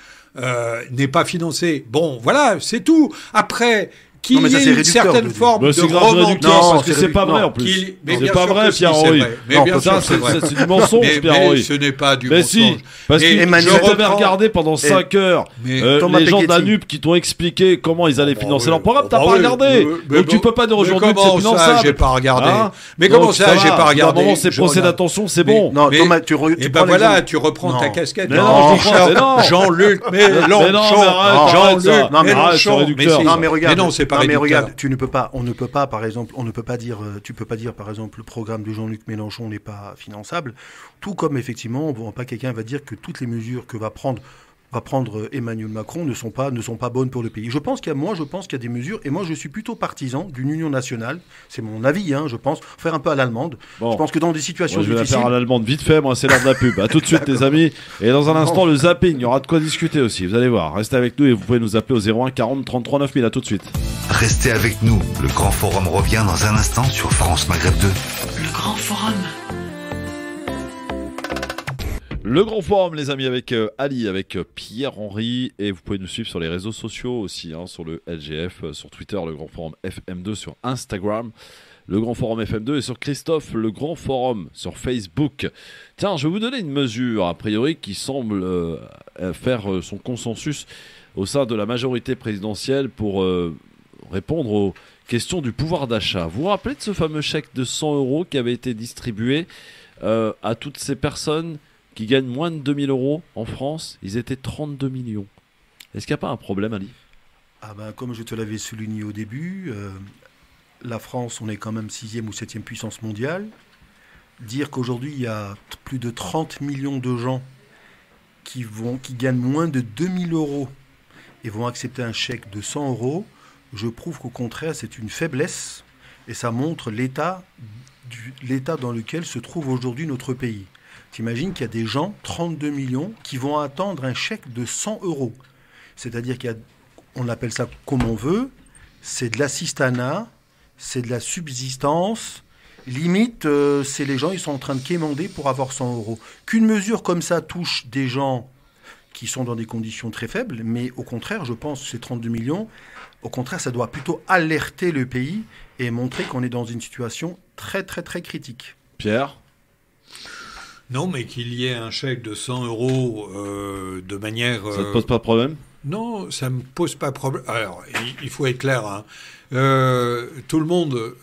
n'est pas financé. Bon, voilà, c'est tout. Après... qu'il y ait une certaine forme de romantisme.
Parce que c'est pas vrai en plus. C'est pas vrai, Pierre-Henri.
Mais bien sûr,
c'est du mensonge, Pierre-Henri.
Mais ce n'est pas du
mensonge. Mais si, parce que je t'avais regardé pendant 5 heures les gens de la NUP qui t'ont expliqué comment ils allaient financer leur programme, t'as pas regardé. Donc tu peux pas dire aujourd'hui que c'est finançable.
Comment ça, j'ai pas regardé? Mais comment ça, j'ai pas regardé?
Normalement, c'est procès d'attention, c'est bon.
Non, Thomas, tu
voilà, tu reprends ta casquette.
Jean-Luc
Mélenchon.
Jean-Luc Mélenchon.
Non, mais regarde.
Non, c'est pas
mais regarde, on ne peut pas, par exemple, tu peux pas dire, par exemple, le programme de Jean-Luc Mélenchon n'est pas finançable. Tout comme, effectivement, quelqu'un va dire que toutes les mesures que va prendre Emmanuel Macron ne sont pas bonnes pour le pays. Je pense qu'il y a des mesures, et moi je suis plutôt partisan d'une union nationale, c'est mon avis, je pense, faire un peu à l'allemande. Bon. Je pense que dans des situations difficiles...
Je vais la faire à l'allemande vite fait, moi c'est l'heure de la pub. À tout de suite les amis, et dans un instant le zapping, il y aura de quoi discuter aussi, vous allez voir. Restez avec nous et vous pouvez nous appeler au 01 40 33 9000, à tout de suite.
Restez avec nous, le Grand Forum revient dans un instant sur France Maghreb 2.
Le Grand Forum.
Le Grand Forum, les amis, avec Ali, avec Pierre-Henri, et vous pouvez nous suivre sur les réseaux sociaux aussi, sur le LGF, sur Twitter, le Grand Forum FM2, sur Instagram, le Grand Forum FM2, et sur Christophe, le Grand Forum, sur Facebook. Tiens, je vais vous donner une mesure, a priori, qui semble faire son consensus au sein de la majorité présidentielle pour répondre aux questions du pouvoir d'achat. Vous vous rappelez de ce fameux chèque de 100 € qui avait été distribué à toutes ces personnes qui gagnent moins de 2000 € en France? Ils étaient 32 millions. Est-ce qu'il n'y a pas un problème, Ali?
Comme je te l'avais souligné au début, la France, on est quand même 6e ou 7e puissance mondiale. Dire qu'aujourd'hui, il y a plus de 30 millions de gens qui gagnent moins de 2000 € et vont accepter un chèque de 100 €, je prouve qu'au contraire, c'est une faiblesse et ça montre l'état dans lequel se trouve aujourd'hui notre pays. T'imagines qu'il y a des gens, 32 millions, qui vont attendre un chèque de 100 €. C'est-à-dire qu'on appelle ça comme on veut, c'est de l'assistanat, c'est de la subsistance. Limite, c'est les gens, ils sont en train de quémander pour avoir 100 €. Qu'une mesure comme ça touche des gens qui sont dans des conditions très faibles, mais au contraire, je pense que ces 32 millions, au contraire, ça doit plutôt alerter le pays et montrer qu'on est dans une situation très, très, très critique.
Pierre ?
Non, mais qu'il y ait un chèque de 100 € de manière...
Ça ne te pose pas de problème ?
Non, ça ne me pose pas de problème. Alors, il faut être clair. Tout le monde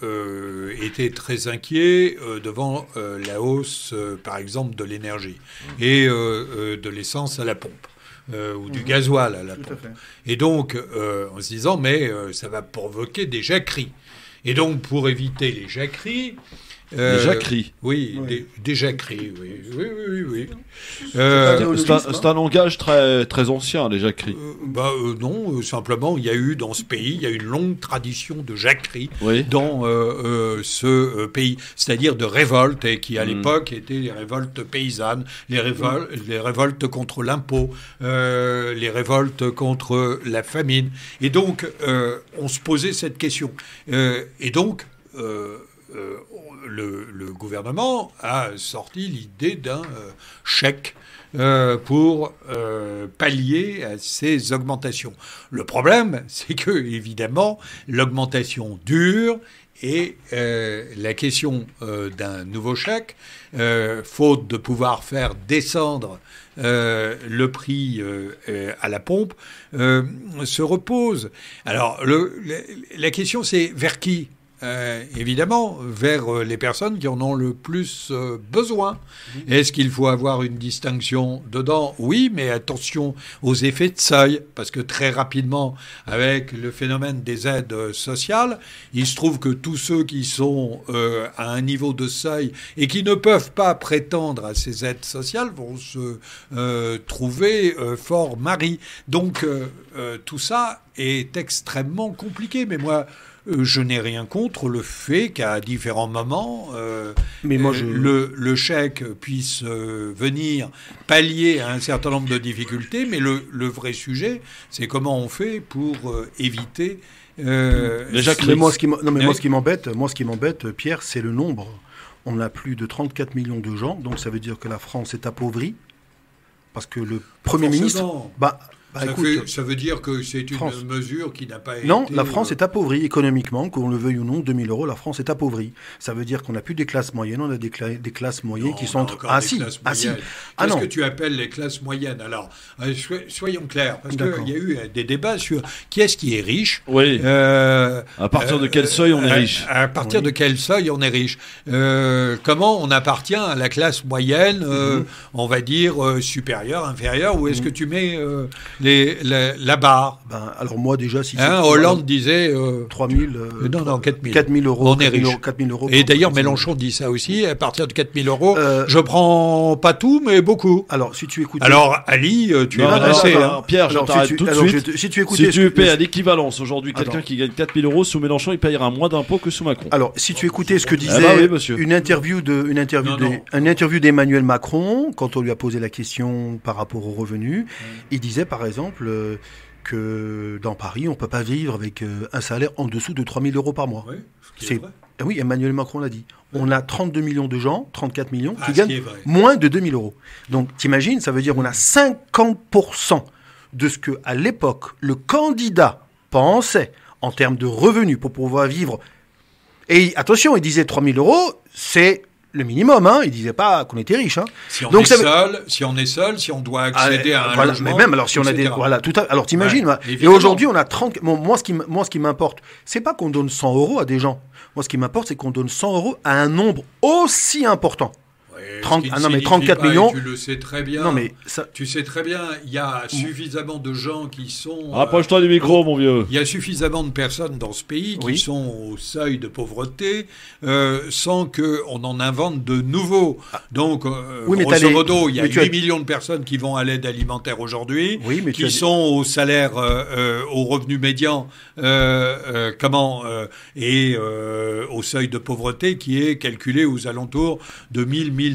était très inquiet devant la hausse, par exemple, de l'énergie et de l'essence à la pompe. Ou du gasoil à la pompe. Et donc, en se disant, mais ça va provoquer des jacqueries. Et donc, pour éviter les jacqueries...
les jacqueries.
Oui, des jacqueries, oui.
C'est un langage très, très ancien, les jacqueries.
Non, simplement, il y a eu dans ce pays, il y a une longue tradition de jacqueries dans ce pays, c'est-à-dire de révoltes, et qui à l'époque étaient les révoltes paysannes, les révoltes contre l'impôt, les révoltes contre la famine. Et donc, on se posait cette question. Et donc... le gouvernement a sorti l'idée d'un chèque pour pallier à ces augmentations. Le problème, c'est que, évidemment, l'augmentation dure et la question d'un nouveau chèque, faute de pouvoir faire descendre le prix à la pompe, se repose. Alors, la question, c'est vers qui ? Évidemment, vers les personnes qui en ont le plus besoin. Est-ce qu'il faut avoir une distinction dedans ? Oui, mais attention aux effets de seuil, parce que très rapidement, avec le phénomène des aides sociales, il se trouve que tous ceux qui sont à un niveau de seuil et qui ne peuvent pas prétendre à ces aides sociales vont se trouver fort marri. Donc, tout ça est extrêmement compliqué. Mais moi... je n'ai rien contre le fait qu'à différents moments, le chèque puisse venir pallier à un certain nombre de difficultés, mais le vrai sujet, c'est comment on fait pour éviter...
les jacqueries. Moi, ce qui m'embête, Pierre, c'est le nombre. On a plus de 34 millions de gens, donc ça veut dire que la France est appauvrie, parce que le Premier ministre...
ça veut dire que c'est une mesure qui n'a pas été...
Non, la France est appauvrie économiquement, qu'on le veuille ou non, 2000 €, la France est appauvrie. Ça veut dire qu'on n'a plus des classes moyennes, on a des classes moyennes qui sont...
Qu'est-ce que tu appelles les classes moyennes? Alors, soyons clairs, parce qu'il y a eu des débats sur qui est-ce qui est riche.
Oui. À partir de quel seuil on est riche?
À partir de quel seuil on est riche? Comment on appartient à la classe moyenne, on va dire supérieure, inférieure, ou est-ce que tu mets... la barre.
Alors moi déjà, si
Hollande disait
3000,
4000.
4000 €.
On est riche.
4000 €.
Et d'ailleurs, Mélenchon dit ça aussi. À partir de 4000 €, je prends pas tout, mais beaucoup.
Alors, si tu écoutes.
Alors, Ali, tu es menacé.
Pierre, je t'arrête tout de suite. Si tu payes à l'équivalence aujourd'hui, quelqu'un qui gagne 4000 € sous Mélenchon, il payera moins d'impôts que sous Macron.
Alors, si tu écoutais ce que disait une interview d'Emmanuel Macron, quand on lui a posé la question par rapport aux revenus, il disait par exemple que dans Paris, on ne peut pas vivre avec un salaire en dessous de 3000 € par mois.
Oui,
c'est Oui, Emmanuel Macron l'a dit. On a 32 millions de gens, 34 millions, qui gagnent moins de 2 000 euros. Donc, t'imagines, ça veut dire qu'on a 50% de ce que, à l'époque, le candidat pensait en termes de revenus pour pouvoir vivre. Et attention, il disait 3 000 euros, c'est le minimum, hein. Il disait pas qu'on était riche, hein.
Si on est seul, si on doit accéder à un logement,
mais même alors si on a des, alors t'imagines, et aujourd'hui on a 30, moi ce qui m'importe, c'est pas qu'on donne 100 euros à des gens. Moi, ce qui m'importe, c'est qu'on donne 100 euros à un nombre aussi important. 34 millions.
Tu le sais très bien.
Non, mais ça...
Tu sais très bien, il y a suffisamment de gens qui sont...
Rapproche-toi du micro, mon vieux.
Il y a suffisamment de personnes dans ce pays qui sont au seuil de pauvreté sans qu'on en invente de nouveaux. Donc, grosso modo, il y a 8 millions de personnes qui vont à l'aide alimentaire aujourd'hui, qui sont au salaire, au revenu médian, et au seuil de pauvreté qui est calculé aux alentours de 1100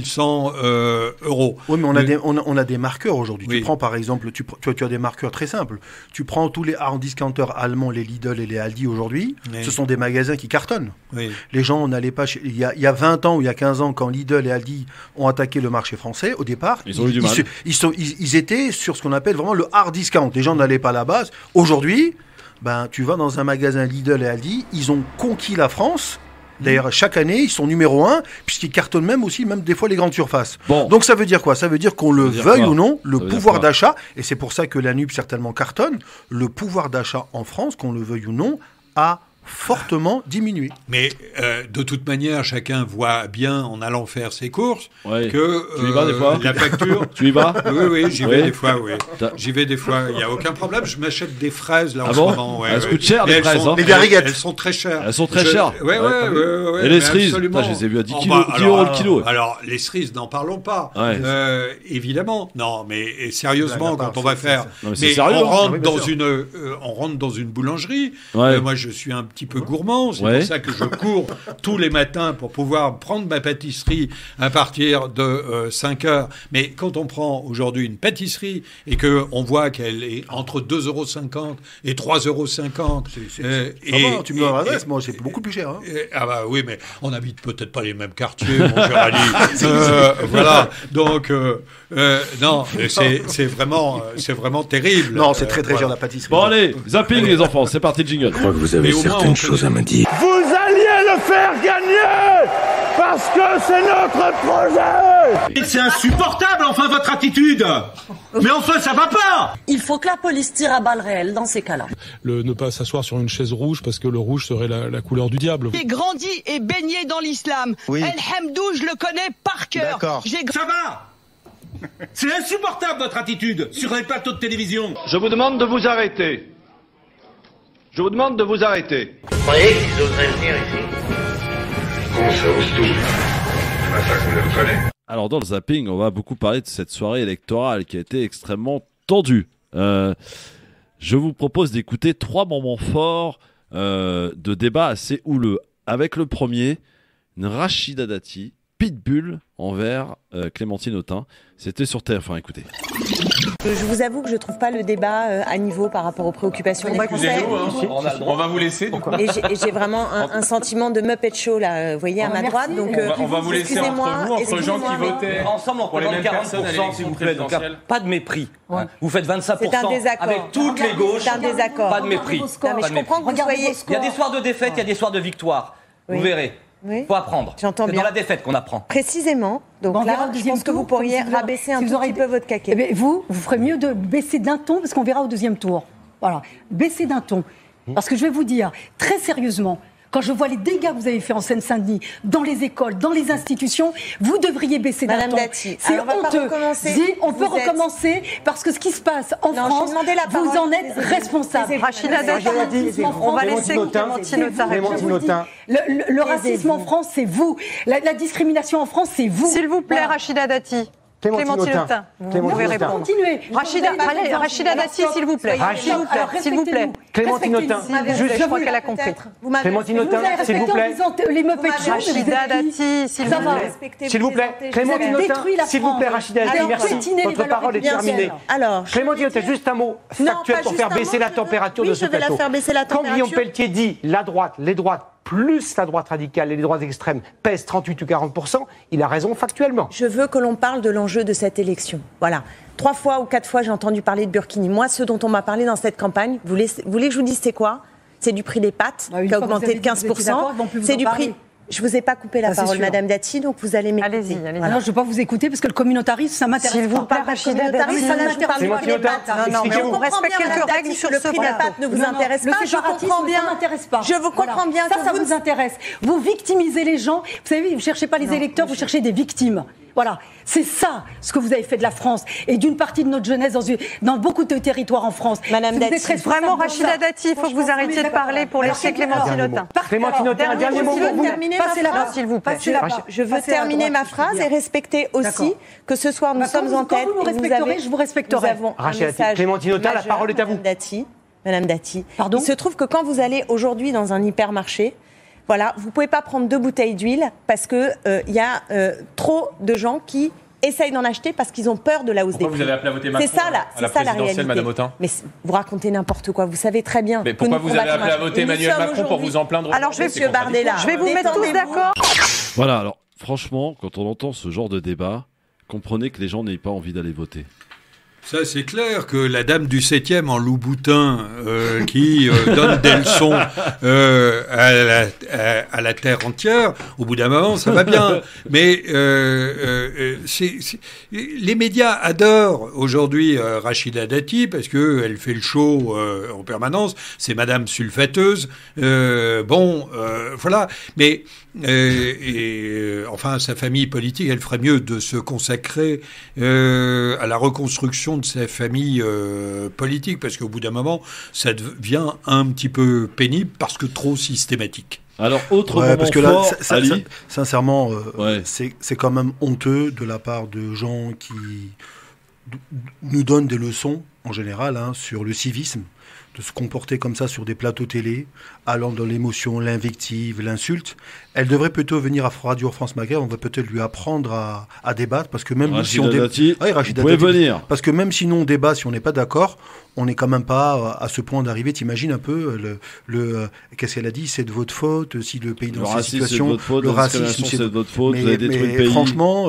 euros.
Oui, mais on a des marqueurs aujourd'hui. Tu prends par exemple, tu as des marqueurs très simples. Tu prends tous les hard discounters allemands, les Lidl et les Aldi aujourd'hui, ce sont des magasins qui cartonnent.
Oui.
Les gens n'allaient pas chez... Il y a 20 ans ou il y a 15 ans, quand Lidl et Aldi ont attaqué le marché français, au départ, ils étaient sur ce qu'on appelle vraiment le hard discount. Les gens n'allaient pas à la base. Aujourd'hui, tu vas dans un magasin Lidl et Aldi, ils ont conquis la France. D'ailleurs, chaque année, ils sont numéro 1, puisqu'ils cartonnent même des fois les grandes surfaces. Bon. Donc ça veut dire quoi? Ça veut dire qu'on le veuille ou non, le pouvoir d'achat, et c'est pour ça que la NUP certainement cartonne, le pouvoir d'achat en France, qu'on le veuille ou non, a fortement diminué.
Mais de toute manière, chacun voit bien en allant faire ses courses que
tu y vas des fois
la facture...
Tu y vas?
Oui, j'y vais des fois, J'y vais des fois, il n'y a aucun problème. Je m'achète des fraises là en ce moment.
Elles coûtent cher, les fraises.
Les gariguettes.
Elles sont très chères.
Elles sont très chères.
Ouais.
Et les cerises, je les ai vues à 10 euros le kilo.
Alors, les cerises, n'en parlons pas. Évidemment. Non, mais sérieusement, quand on va faire... Mais on rentre dans une boulangerie. Moi, je suis un petit peu gourmand, c'est pour ça que je cours tous les matins pour pouvoir prendre ma pâtisserie à partir de 5 heures. Mais quand on prend aujourd'hui une pâtisserie et qu'on voit qu'elle est entre 2,50 € et 3,50 €...
tu me donnes l'adresse, moi c'est beaucoup plus cher. Hein.
Oui, mais on n'habite peut-être pas les mêmes quartiers, mon cher Ali. Voilà, donc... non, c'est vraiment terrible.
Non, c'est très très cher la pâtisserie.
Bon allez, zapping les enfants, c'est parti, jingle.
Je crois que vous avez certaines choses à me dire.
Vous alliez le faire gagner parce que c'est notre projet.
C'est insupportable, enfin, votre attitude. Mais enfin, ça va pas.
Il faut que la police tire à balles réelles dans ces cas-là.
Ne pas s'asseoir sur une chaise rouge parce que le rouge serait la couleur du diable.
J'ai grandi et baigné dans l'islam. El Hamdou, je le connais par cœur.
D'accord. Ça va. C'est insupportable votre attitude sur les plateaux de télévision.
Je vous demande de vous arrêter. Je vous demande de vous arrêter.
Vous croyez qu'ils oseraient venir ici?
Bon, ça ose tout. C'est pas ça qu'on le connaît.
Alors dans le zapping, on va beaucoup parler de cette soirée électorale qui a été extrêmement tendue. Je vous propose d'écouter 3 moments forts de débats assez houleux. Avec le premier, Rachida Dati, pitbull envers Clémentine Autain. C'était sur TF1, écoutez.
Je vous avoue que je trouve pas le débat à niveau par rapport aux préoccupations des Français.
On va vous laisser.
Et j'ai vraiment un sentiment de Muppet Show là, vous voyez, à ma droite. Donc,
on va vous laisser entre vous, entre gens qui votaient
ensemble, on représente 40%, s'il vous plaît. Donc pas de mépris. Vous faites 25%.
C'est un désaccord.
Avec toutes les gauches.
C'est un désaccord.
Pas de mépris.
Non, mais je comprends que vous soyez...
Il y a des soirs de défaite, il y a des soirs de victoire. Vous verrez. Il faut apprendre.
J'entends bien.
C'est dans la défaite qu'on apprend.
Précisément. Donc là, je pense que vous pourriez rabaisser un tout petit peu votre caquet.
Eh bien, vous ferez mieux de baisser d'un ton, parce qu'on verra au deuxième tour. Voilà, baisser d'un ton. Parce que je vais vous dire, très sérieusement, quand je vois les dégâts que vous avez fait en Seine-Saint-Denis, dans les écoles, dans les institutions, vous devriez baisser d'un ton.
Madame Dati,
c'est honteux. On peut recommencer, parce que ce qui se passe en France, vous en êtes responsable.
Rachida Dati, on va laisser Clémentine Autain.
Le racisme en France, c'est vous. La discrimination en France, c'est vous.
S'il vous plaît, Rachida Dati. Clémentine Autain, vous pouvez répondre.
Continuez.
Rachida Dati, s'il vous plaît. S'il vous plaît.
Clémentine Autain,
je crois qu'elle a compris.
Clémentine Autain, s'il vous plaît. Les Muppets Show.
Rachida Dati,
s'il vous plaît.
Clémentine Autain, s'il vous plaît, Rachida Dati, merci. Votre parole est terminée. Clémentine Autain, juste un mot factuel pour faire baisser la température de ce plateau. Quand Guillaume Pelletier dit la droite, les droites, plus la droite radicale et les droites extrêmes pèsent 38 ou 40%, il a raison factuellement.
Je veux que l'on parle de l'enjeu de cette élection. Voilà. 3 fois ou 4 fois, j'ai entendu parler de Burkini. Moi, ce dont on m'a parlé dans cette campagne, vous voulez que je vous dise c'est quoi? C'est du prix des pâtes qui a augmenté de 15%. C'est du prix... Je ne vous ai pas coupé la parole, Madame Dati, donc vous allez m'écouter.
Allez-y. Alors, je ne vais pas vous écouter parce que le communautarisme, ça m'intéresse pas.
S'il vous plaît, communautarisme, ça m'intéresse pas. Non, mais on respecte quelques règles sur le prix des pâtes ne vous intéresse pas.
Je comprends bien. Ça m'intéresse pas.
Je vous comprends bien.
Ça vous intéresse. Vous victimisez les gens. Vous savez, vous ne cherchez pas les électeurs, vous cherchez des victimes. Voilà, c'est ça ce que vous avez fait de la France et d'une partie de notre jeunesse dans beaucoup de territoires en France.
Madame Dati,
vraiment Rachida Dati, il faut que vous arrêtiez de parler pour laisser Clémentine Autain.
Clémentine Autain, un dernier mot pour vous.
Passez la parole, s'il vous plaît. Je veux terminer ma phrase et respecter aussi que ce soir nous sommes en tête.
Quand vous me respecterez, je vous respecterai.
Rachida Dati, Clémentine Autain, la parole est à vous.
Madame Dati, il se trouve que quand vous allez aujourd'hui dans un hypermarché, voilà, vous ne pouvez pas prendre 2 bouteilles d'huile parce qu'il y a trop de gens qui essayent d'en acheter parce qu'ils ont peur de la hausse des prix.
Vous avez appelé à voter Macron
c'est ça la réalité.
Madame Autain.
Mais vous racontez n'importe quoi, vous savez très bien.
Mais pourquoi vous avez appelé à voter Emmanuel Macron pour vous en plaindre?
Alors, Monsieur Bardella,
je vais vous mettre tous d'accord.
Voilà, alors franchement, quand on entend ce genre de débat, comprenez que les gens n'aient pas envie d'aller voter.
Ça, c'est clair que la dame du 7e en Louboutin qui donne des leçons à la terre entière, au bout d'un moment, ça va bien. Mais les médias adorent aujourd'hui Rachida Dati parce qu'elle fait le show en permanence. C'est Madame Sulfateuse. Voilà. Mais enfin, sa famille politique, elle ferait mieux de se consacrer à la reconstruction de sa famille politique, parce qu'au bout d'un moment, ça devient un petit peu pénible parce que trop systématique.
Alors, autre moment
parce que
fort,
là, sincèrement, c'est quand même honteux de la part de gens qui nous donnent des leçons, en général, sur le civisme, de se comporter comme ça sur des plateaux télé, allant dans l'émotion, l'invective, l'insulte. Elle devrait plutôt venir à Radio France Maghreb, on va peut-être lui apprendre à débattre, parce que même si on
venir.
Parce que même si nous on débat, si on n'est pas d'accord, on n'est quand même pas à ce point d'arriver. T'imagines un peu qu'est-ce qu'elle a dit, c'est de votre faute, si le pays dans cette situation,
le racisme c'est de votre faute, vous avez détruit le pays.
Franchement,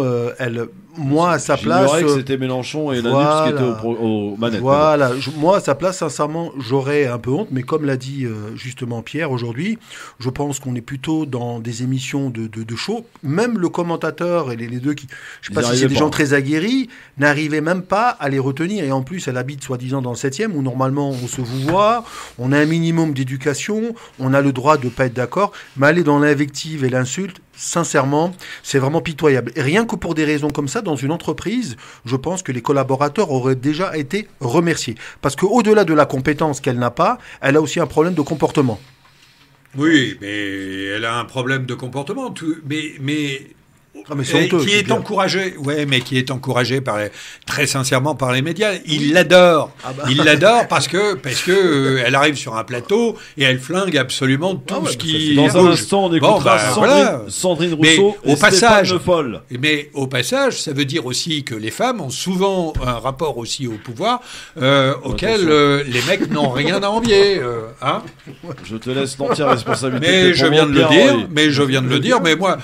moi à sa place,
que c'était Mélenchon et Lanusse qui étaient aux manettes.
Voilà, moi à sa place, sincèrement, j'aurais un peu honte, mais comme l'a dit justement Pierre aujourd'hui, je pense qu'on est plutôt dans des émissions de show. Même le commentateur et les deux qui, je sais pas si c'est des gens très aguerris, n'arrivaient même pas à les retenir. Et en plus, elle habite soi-disant dans le 7e, où normalement on se vouvoie, on a un minimum d'éducation, on a le droit de pas être d'accord, mais aller dans l'invective et l'insulte, sincèrement, c'est vraiment pitoyable. Et rien que pour des raisons comme ça, dans une entreprise, je pense que les collaborateurs auraient déjà été remerciés. Parce qu'au-delà de la compétence qu'elle n'a pas, elle a aussi un problème de comportement.
Oui, mais elle a un problème de comportement. Mais
honteux,
qui est encouragé, qui est encouragé très sincèrement par les médias. Il l'adore. Il l'adore parce que elle arrive sur un plateau et elle flingue absolument tout ce qui.
Dans un instant, on écoutera Sandrine Rousseau et Stéphane Le Foll.
Mais au passage, ça veut dire aussi que les femmes ont souvent un rapport aussi au pouvoir auquel les mecs n'ont rien à envier.
Je te laisse l'entière responsabilité.
Mais je viens de le dire. Mais moi,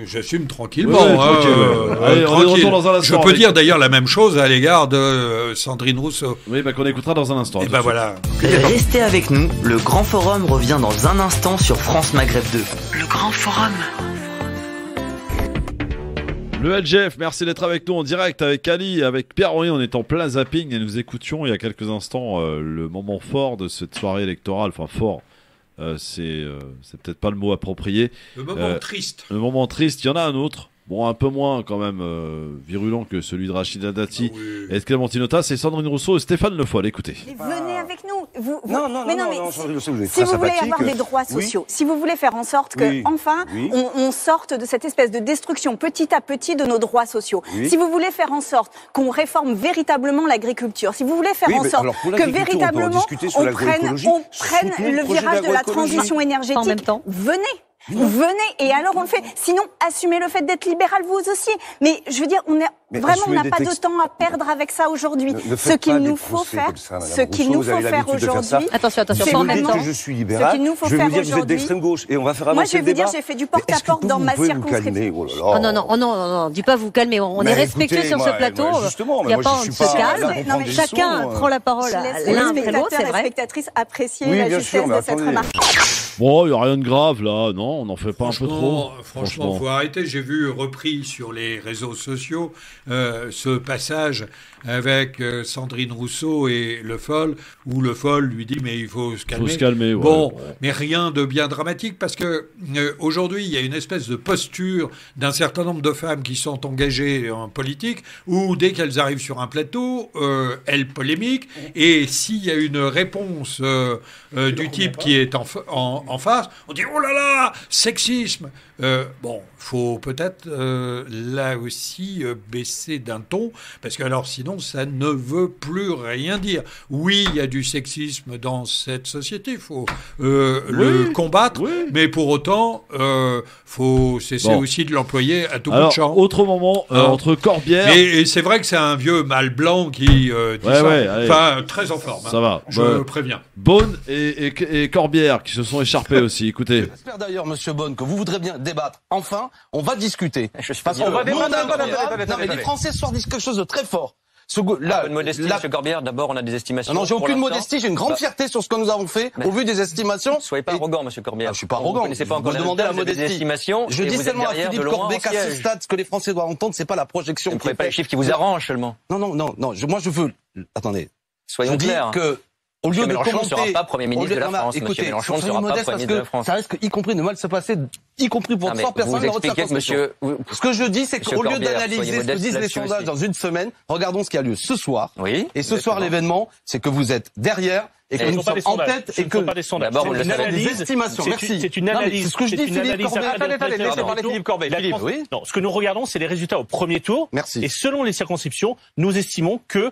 j'assume tranquillement.
Allez, on est de retour dans un instant.
Je peux dire d'ailleurs la même chose à l'égard de Sandrine Rousseau.
Oui, qu'on écoutera dans un instant.
Et voilà.
Restez avec nous, le Grand Forum revient dans un instant sur France Maghreb 2.
Le Grand Forum.
Le LGF, merci d'être avec nous en direct avec Ali, avec Pierre. Oui, on est en plein zapping et nous écoutions il y a quelques instants le moment fort de cette soirée électorale. Enfin, fort. C'est peut-être pas le mot approprié.
Le moment triste.
Le moment triste, il y en a un autre. Bon, un peu moins quand même virulent que celui de Rachida Dati et de Clémentine Autain, c'est Sandrine Rousseau et Stéphane Le Foll. Écoutez.
Venez avec nous.
Non,
si vous voulez avoir des droits sociaux, si vous voulez faire en sorte que, enfin, on sorte de cette espèce de destruction petit à petit de nos droits sociaux, si vous voulez faire en sorte qu'on réforme véritablement l'agriculture, si vous voulez faire en sorte que véritablement on prenne le virage de la transition énergétique, venez. Venez, et alors on le fait. Sinon, assumez le fait d'être libéral vous aussi. Mais je veux dire, on n'a pas de temps à perdre avec ça aujourd'hui. Ce qu'il nous faut faire, aujourd'hui.
Attention, pas en même temps.
Je suis libéral. Ce qu'il nous faut faire aujourd'hui. Vous êtes d'extrême gauche et on va faire avancer le débat. Moi, je vais vous dire, j'ai fait du porte-à-porte dans ma circonscription.
Non, dis pas vous calmer. On est respectueux sur ce plateau. Il n'y a pas de se calme. Chacun prend la parole l'un après l'autre, c'est vrai.
Les spectatrices apprécient la justesse de cette remarque.
Bon, il n'y a rien de grave là, non, on n'en fait pas un peu trop.
Franchement, faut arrêter. J'ai vu repris sur les réseaux sociaux ce passage avec Sandrine Rousseau et Le Foll, où Le Foll lui dit mais il faut se calmer.
Faut se calmer, ouais.
Bon, mais rien de bien dramatique parce que aujourd'hui il y a une espèce de posture d'un certain nombre de femmes qui sont engagées en politique où dès qu'elles arrivent sur un plateau, elles polémiquent et s'il y a une réponse du type qui est en face, on dit oh là là, sexisme. Bon, faut peut-être là aussi baisser d'un ton parce que alors sinon ça ne veut plus rien dire. Oui, il y a du sexisme dans cette société, il faut le combattre, mais pour autant, faut cesser aussi de l'employer à tout bout de champ.
Autre moment entre Corbière
et c'est vrai que c'est un vieux mâle blanc qui dit ça. Enfin, très en forme.
Ça va.
Je préviens.
Beaune et Corbière qui se sont écharpés aussi. Écoutez.
J'espère d'ailleurs, Monsieur Beaune, que vous voudrez bien débattre. Enfin, on va discuter.
Parce qu'on va débattre.
Non, mais les Français ce soir disent quelque chose de très fort.
Bonne modestie, M. Corbière. D'abord, on a des estimations.
Non, j'ai aucune modestie. J'ai une grande fierté sur ce que nous avons fait au vu des estimations.
Soyez pas arrogant, M. Corbière.
Je suis pas arrogant.
Vous connaissez pas encore
la modestie.
Des estimations.
Je dis seulement à Philippe Corbet qu'à ce stade, ce que les Français doivent entendre, c'est pas la projection.
Vous ne prenez pas les chiffres qui vous arrangent seulement.
Non. Moi, je veux. Attendez.
Soyons clairs.
Que au lieu de commenter,
ne sera pas Premier ministre de la France.
Écoutez,
Mélenchon ne sera pas Premier ministre de la France.
Ça risque, y compris de mal se passer, y compris pour 3 personnes dans votre circonscription. Ce que je dis, c'est qu'au lieu d'analyser ce que disent les sondages dans une semaine, regardons ce qui a lieu ce soir.
Oui.
Et ce soir, l'événement, c'est que vous êtes derrière et que nous sommes en tête et que
ce ne sont pas des sondages. D'abord,
des estimations. Merci.
C'est une analyse.
C'est ce que je dis, Philippe Corbet.
Attendez, laissez parler Philippe Corbet.
Non, ce que nous regardons, c'est les résultats au premier tour.
Merci.
Et selon les circonscriptions, nous estimons que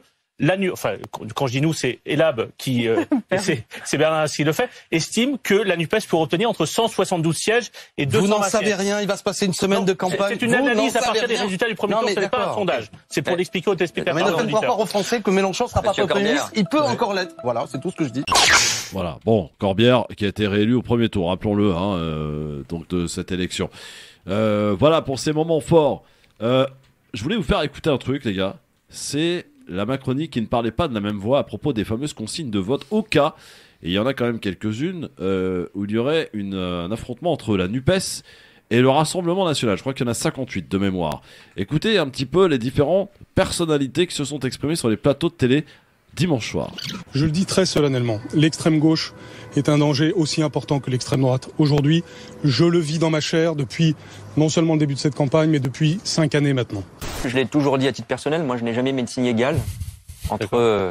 quand je dis nous, c'est Elab qui, c'est Bernard qui le fait, estime que la NUPES peut obtenir entre 172 sièges et 220 sièges.
Vous n'en savez rien, il va se passer une semaine de campagne.
C'est une analyse à partir des résultats du premier tour, ce n'est pas un sondage. C'est pour l'expliquer aux téléspectateurs.
Mais ne faites pas croire aux Français que Mélenchon ne sera pas Premier ministre, il peut encore l'être. Voilà, c'est tout ce que je dis.
Voilà, bon, Corbière qui a été réélu au premier tour, rappelons-le, donc de cette élection. Voilà pour ces moments forts. Je voulais vous faire écouter un truc, les gars. C'est la Macronie qui ne parlait pas de la même voix à propos des fameuses consignes de vote au cas, et il y en a quand même quelques-unes, où il y aurait un affrontement entre la NUPES et le Rassemblement National. Je crois qu'il y en a 58 de mémoire. Écoutez un petit peu les différentes personnalités qui se sont exprimées sur les plateaux de télé dimanche soir.
Je le dis très solennellement, l'extrême gauche est un danger aussi important que l'extrême droite. Aujourd'hui, je le vis dans ma chair depuis non seulement le début de cette campagne, mais depuis 5 années maintenant.
Je l'ai toujours dit à titre personnel, moi je n'ai jamais mis de signe égal entre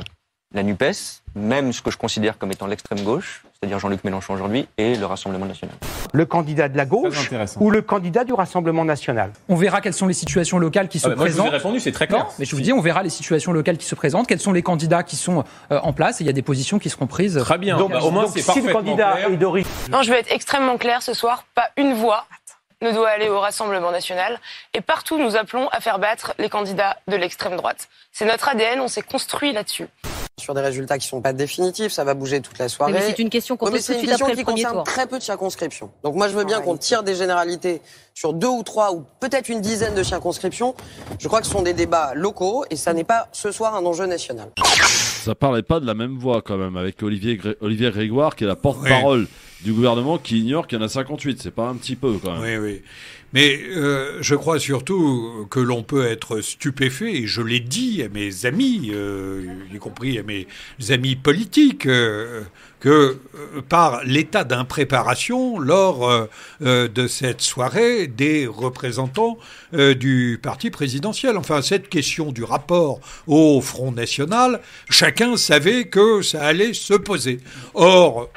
la NUPES, même ce que je considère comme étant l'extrême gauche, c'est-à-dire Jean-Luc Mélenchon aujourd'hui, et le Rassemblement National.
Le candidat de la gauche ou le candidat du Rassemblement National?
On verra quelles sont les situations locales qui se présentent.
Moi je vous ai répondu, c'est très clair.
Non, mais je vous dis, on verra les situations locales qui se présentent, quels sont les candidats qui sont en place, et il y a des positions qui seront prises.
Très bien,
donc,
au moins c'est
si le candidat est d'origine...
Non, je vais être extrêmement clair ce soir, pas une voix ne doit aller au Rassemblement National. Et partout, nous appelons à faire battre les candidats de l'extrême droite. C'est notre ADN, on s'est construit là-dessus.
Sur des résultats qui ne sont pas définitifs, ça va bouger toute la soirée.
Mais c'est une question qu'on pose tout de suite après le premier tour.
C'est une question qui concerne très peu de circonscriptions. Donc moi, je veux bien qu'on tire des généralités sur 2 ou 3 ou peut-être une dizaine de circonscriptions. Je crois que ce sont des débats locaux et ça n'est pas ce soir un enjeu national.
Ça parlait pas de la même voix quand même, avec Olivier Grégoire qui est la porte-parole du gouvernement qui ignore qu'il y en a 58. C'est pas un petit peu quand même.
Oui. Mais je crois surtout que l'on peut être stupéfait, et je l'ai dit à mes amis, y compris à mes amis politiques, que par l'état d'impréparation lors de cette soirée des représentants du parti présidentiel. Enfin, cette question du rapport au Front National, chacun savait que ça allait se poser. Or,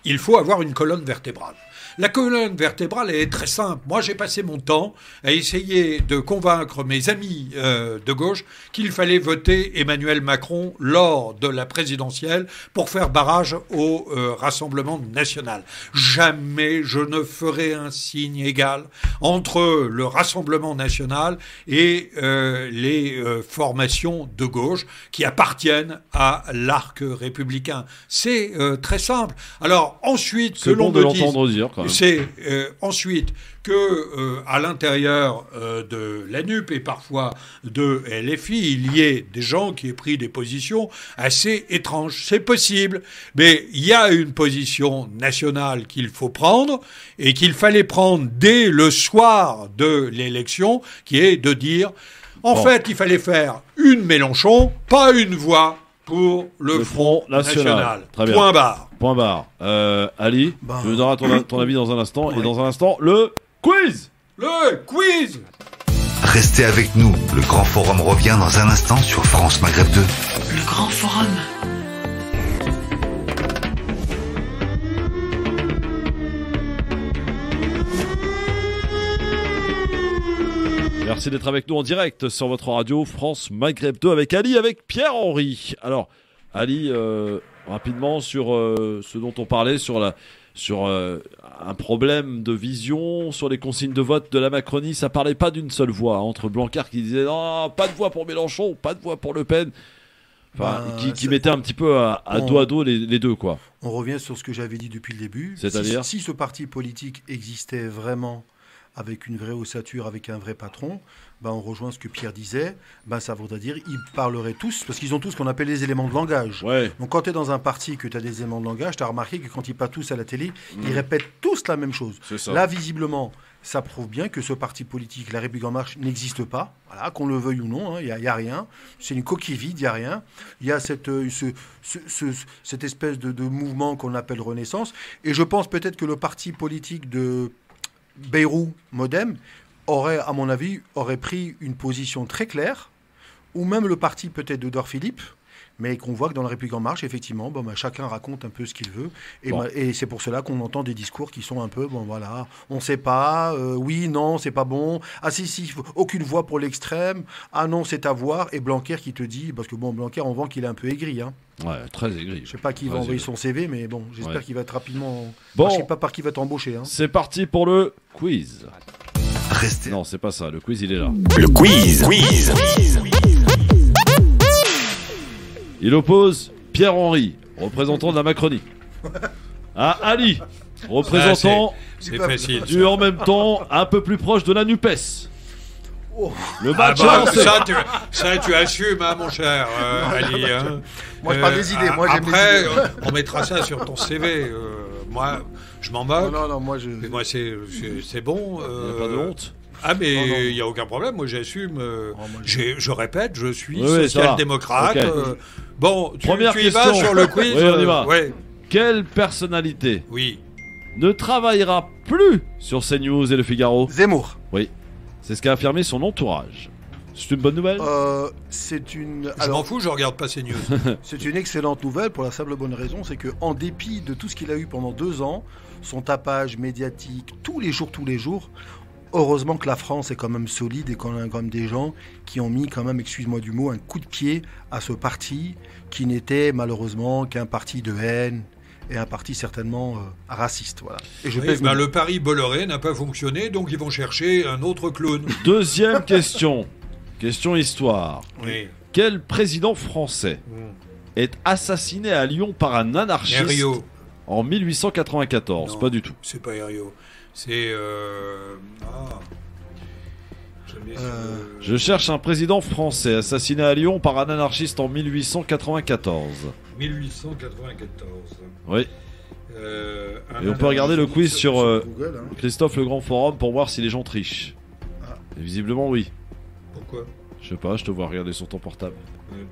il faut avoir une colonne vertébrale. La colonne vertébrale est très simple. Moi, j'ai passé mon temps à essayer de convaincre mes amis de gauche qu'il fallait voter Emmanuel Macron lors de la présidentielle pour faire barrage au Rassemblement national. Jamais je ne ferai un signe égal entre le Rassemblement national et les formations de gauche qui appartiennent à l'arc républicain. C'est très simple. Alors ensuite que l'on me dise, c'est ensuite que à l'intérieur de la NUP et parfois de LFI, il y ait des gens qui aient pris des positions assez étranges. C'est possible, mais il y a une position nationale qu'il faut prendre et qu'il fallait prendre dès le soir de l'élection, qui est de dire, en fait, il fallait faire une Mélenchon, pas une voix pour le Front National.
Très bien.
Point barre.
Point barre. Ali, je vous donnerai ton avis dans un instant. Et dans un instant, le quiz.
Le quiz.
Restez avec nous. Le Grand Forum revient dans un instant sur France Maghreb 2.
Le Grand Forum.
Merci d'être avec nous en direct sur votre radio France Maghreb 2 avec Ali, avec Pierre-Henri. Alors, Ali, rapidement sur ce dont on parlait, sur un problème de vision, sur les consignes de vote de la Macronie. Ça parlait pas d'une seule voix, entre Blanquer qui disait non, pas de voix pour Mélenchon, pas de voix pour Le Pen. Enfin, qui mettait un petit peu à dos à dos les deux, quoi.
On revient sur ce que j'avais dit depuis le début.
C'est-à-dire
si ce parti politique existait vraiment avec une vraie ossature, avec un vrai patron, on rejoint ce que Pierre disait, ça voudrait dire ils parleraient tous, parce qu'ils ont tous ce qu'on appelle les éléments de langage.
Ouais. Donc
quand tu es dans un parti que tu as des éléments de langage, tu as remarqué que quand ils parlent tous à la télé, ils répètent tous la même chose. Là, visiblement, ça prouve bien que ce parti politique, La République En Marche, n'existe pas. Voilà, qu'on le veuille ou non, il n'y a rien. C'est une coquille vide, il n'y a rien. Il y a cette espèce de mouvement qu'on appelle Renaissance. Et je pense peut-être que le parti politique de Bayrou, Modem, aurait, à mon avis, pris une position très claire, ou même le parti peut-être d'Odor Philippe, mais qu'on voit que dans la République En Marche, effectivement, chacun raconte un peu ce qu'il veut, et c'est pour cela qu'on entend des discours qui sont un peu, on ne sait pas, oui, non, c'est pas bon, ah si, aucune voix pour l'extrême, ah non, c'est à voir, et Blanquer qui te dit, parce que Blanquer, on voit qu'il est un peu aigri, hein.
Ouais, très aigri.
Je sais pas qui va envoyer son CV, mais j'espère qu'il va être rapidement... je sais pas par qui va être embauché. Hein.
C'est parti pour le quiz. Restez. Non, c'est pas ça. Le quiz, il est là.
Le quiz.
Il oppose Pierre-Henri, représentant de la Macronie, à Ali, représentant du en même temps un peu plus proche de la NUPES. Le match
ça tu assumes, hein, mon cher Ali. Hein.
Moi, je parle des idées. Moi,
après, on mettra ça sur ton CV. Moi, je m'en moque.
Non, moi,
mais moi, c'est bon.
Pas de honte.
Ah, mais il n'y a aucun problème. Moi, j'assume. Je répète, je suis social-démocrate.
Okay.
Première question sur le quiz.
Oui, on y va. Quelle personnalité ne travaillera plus sur CNews et Le Figaro?
Zemmour.
Oui. C'est ce qu'a affirmé son entourage. C'est une bonne nouvelle?
Je m'en fous, je regarde pas CNews.
C'est une excellente nouvelle pour la simple bonne raison, c'est qu'en dépit de tout ce qu'il a eu pendant 2 ans, son tapage médiatique tous les jours, heureusement que la France est quand même solide et qu'on a quand même des gens qui ont mis quand même, excuse-moi du mot, un coup de pied à ce parti qui n'était malheureusement qu'un parti de haine et un parti certainement raciste. Voilà. Et
le pari Bolloré n'a pas fonctionné, donc ils vont chercher un autre clown.
Deuxième question. Question histoire.
Oui.
Quel président français est assassiné à Lyon par un anarchiste
Herriot.
En 1894?
Non,
pas du tout.
C'est pas Herriot. C'est...
Je cherche un président français assassiné à Lyon par un anarchiste en 1894.
1894.
Oui. Et on peut regarder le quiz sur Google, hein. Christophe le Grand Forum pour voir si les gens trichent. Et visiblement oui.
Pourquoi?
Je sais pas, je te vois regarder sur ton portable.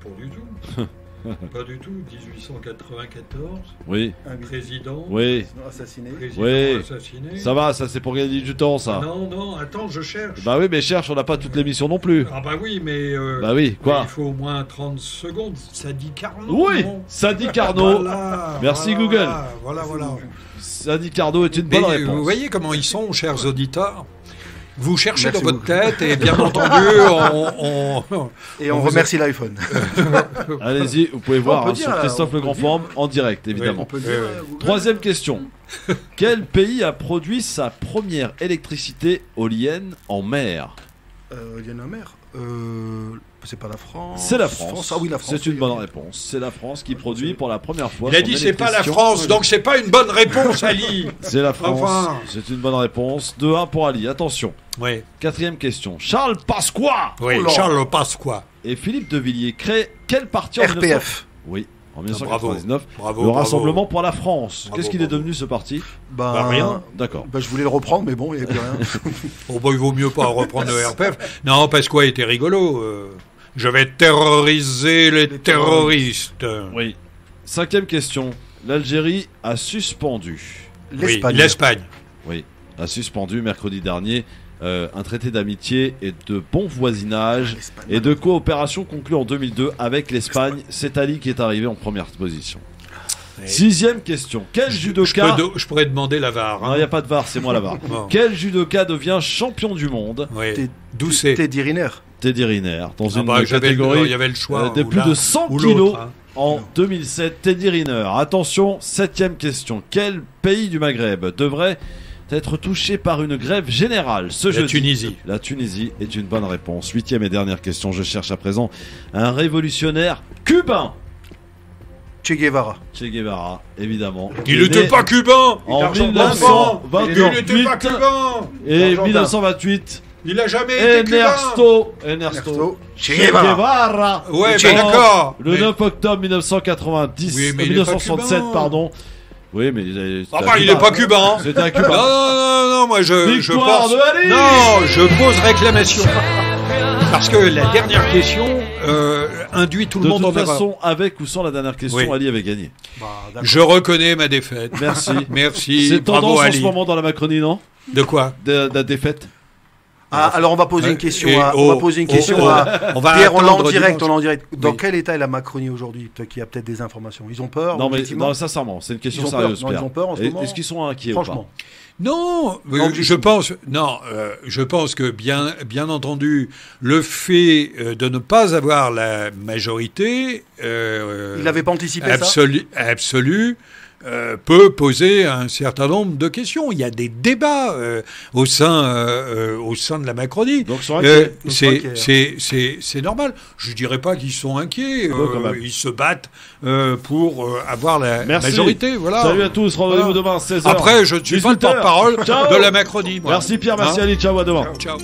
Pour du tout. Pas du tout. 1894.
Oui.
Un président.
Oui.
Assassiné.
Oui.
Assassiné.
Ça va, ça c'est pour gagner du temps, ça.
Non, attends, je cherche.
Bah oui, mais cherche, on n'a pas toute l'émission non plus.
Ah bah oui, mais...
bah oui, quoi?
Il faut au moins 30 secondes. Sadi Carnot.
Oui, Sadi Carnot.
Voilà,
merci
voilà,
Google.
Voilà.
Sadi Carnot est une bonne réponse.
Vous voyez comment ils sont, chers auditeurs? Vous cherchez dans votre tête et bien entendu,
on remercie l'iPhone.
Allez-y, vous pouvez voir sur Christophe Le Grand Forum en direct, évidemment. Troisième question. Quel pays a produit sa première électricité éolienne en mer?
Éolienne en mer c'est pas la France.
C'est la France.
Ah oui, la France.
C'est une bonne réponse. C'est la France qui produit pour la première fois.
Il a dit c'est pas la France, donc c'est pas une bonne réponse, Ali.
C'est la France. C'est une bonne réponse. 2-1 pour Ali. Attention.
Oui.
Quatrième question. Charles Pasqua.
Oui, Charles Pasqua.
Et Philippe de Villiers créent quel parti en
RPF.
Oui. En 1999,
bravo,
le Rassemblement pour la France. Qu'est-ce qu'il est devenu ce parti?
Rien.
D'accord.
Je voulais le reprendre, mais bon, il n'y avait plus rien.
Il vaut mieux pas reprendre le RPF. Non, Pasqua était rigolo. Je vais terroriser les terroristes.
Oui. Cinquième question. L'Algérie a suspendu.
L'Espagne.
Oui, a suspendu mercredi dernier un traité d'amitié et de bon voisinage et de coopération conclu en 2002 avec l'Espagne. C'est Ali qui est arrivé en première position. Sixième question. Quel judoka...
Je pourrais demander la VAR.
Non, il n'y a pas de VAR, c'est moi la VAR. Bon. Quel judoka devient champion du monde?
D'où c'est?
Teddy Riner.
Teddy Riner. Dans une catégorie
il y avait le choix,
de plus de 100 kilos en 2007. Teddy Riner. Attention, septième question. Quel pays du Maghreb devrait être touché par une grève générale ce jeudi?
Tunisie.
La Tunisie est une bonne réponse. Huitième et dernière question. Je cherche à présent un révolutionnaire cubain.
Che Guevara.
Che Guevara, évidemment.
Il n'était pas cubain.
En 1928.
Il n'était pas cubain.
Et 1928.
Il a jamais été cubain.
Ernesto Che Guevara.
Ouais, ben d'accord.
Le 9 octobre 1990. 1967, pardon. Oui, mais
il n'est pas cubain.
C'était un cubain.
Non, moi je pense. Non, je pose réclamation. Parce que la dernière question induit tout le monde en erreur.
De toute façon, avec ou sans la dernière question, Ali avait gagné.
Je reconnais ma défaite.
Merci. C'est tendance en ce moment dans la Macronie, non?
De quoi?
De la défaite.
Alors on va poser une question. On va Pierre, on l'a en direct. Dans quel état est la Macronie aujourd'hui? Toi qui as peut-être des informations. Ils ont peur?
Non, mais sincèrement, c'est une question sérieuse.
Ils ont peur en ce moment.
Est-ce qu'ils sont inquiets ou pas?
Non, je pense que bien entendu, le fait de ne pas avoir la majorité,
il n'avait pas anticipé
absolue, peut poser un certain nombre de questions. Il y a des débats au sein de la Macronie.
Donc
c'est normal. Je dirais pas qu'ils sont inquiets. Ils se battent pour avoir la majorité. Voilà.
Salut à tous. Rendez-vous demain à 16h.
Après, je ne suis pas le porte-parole de la Macronie. Moi.
Merci Pierre, merci Ali. Ciao, à demain.
Ciao.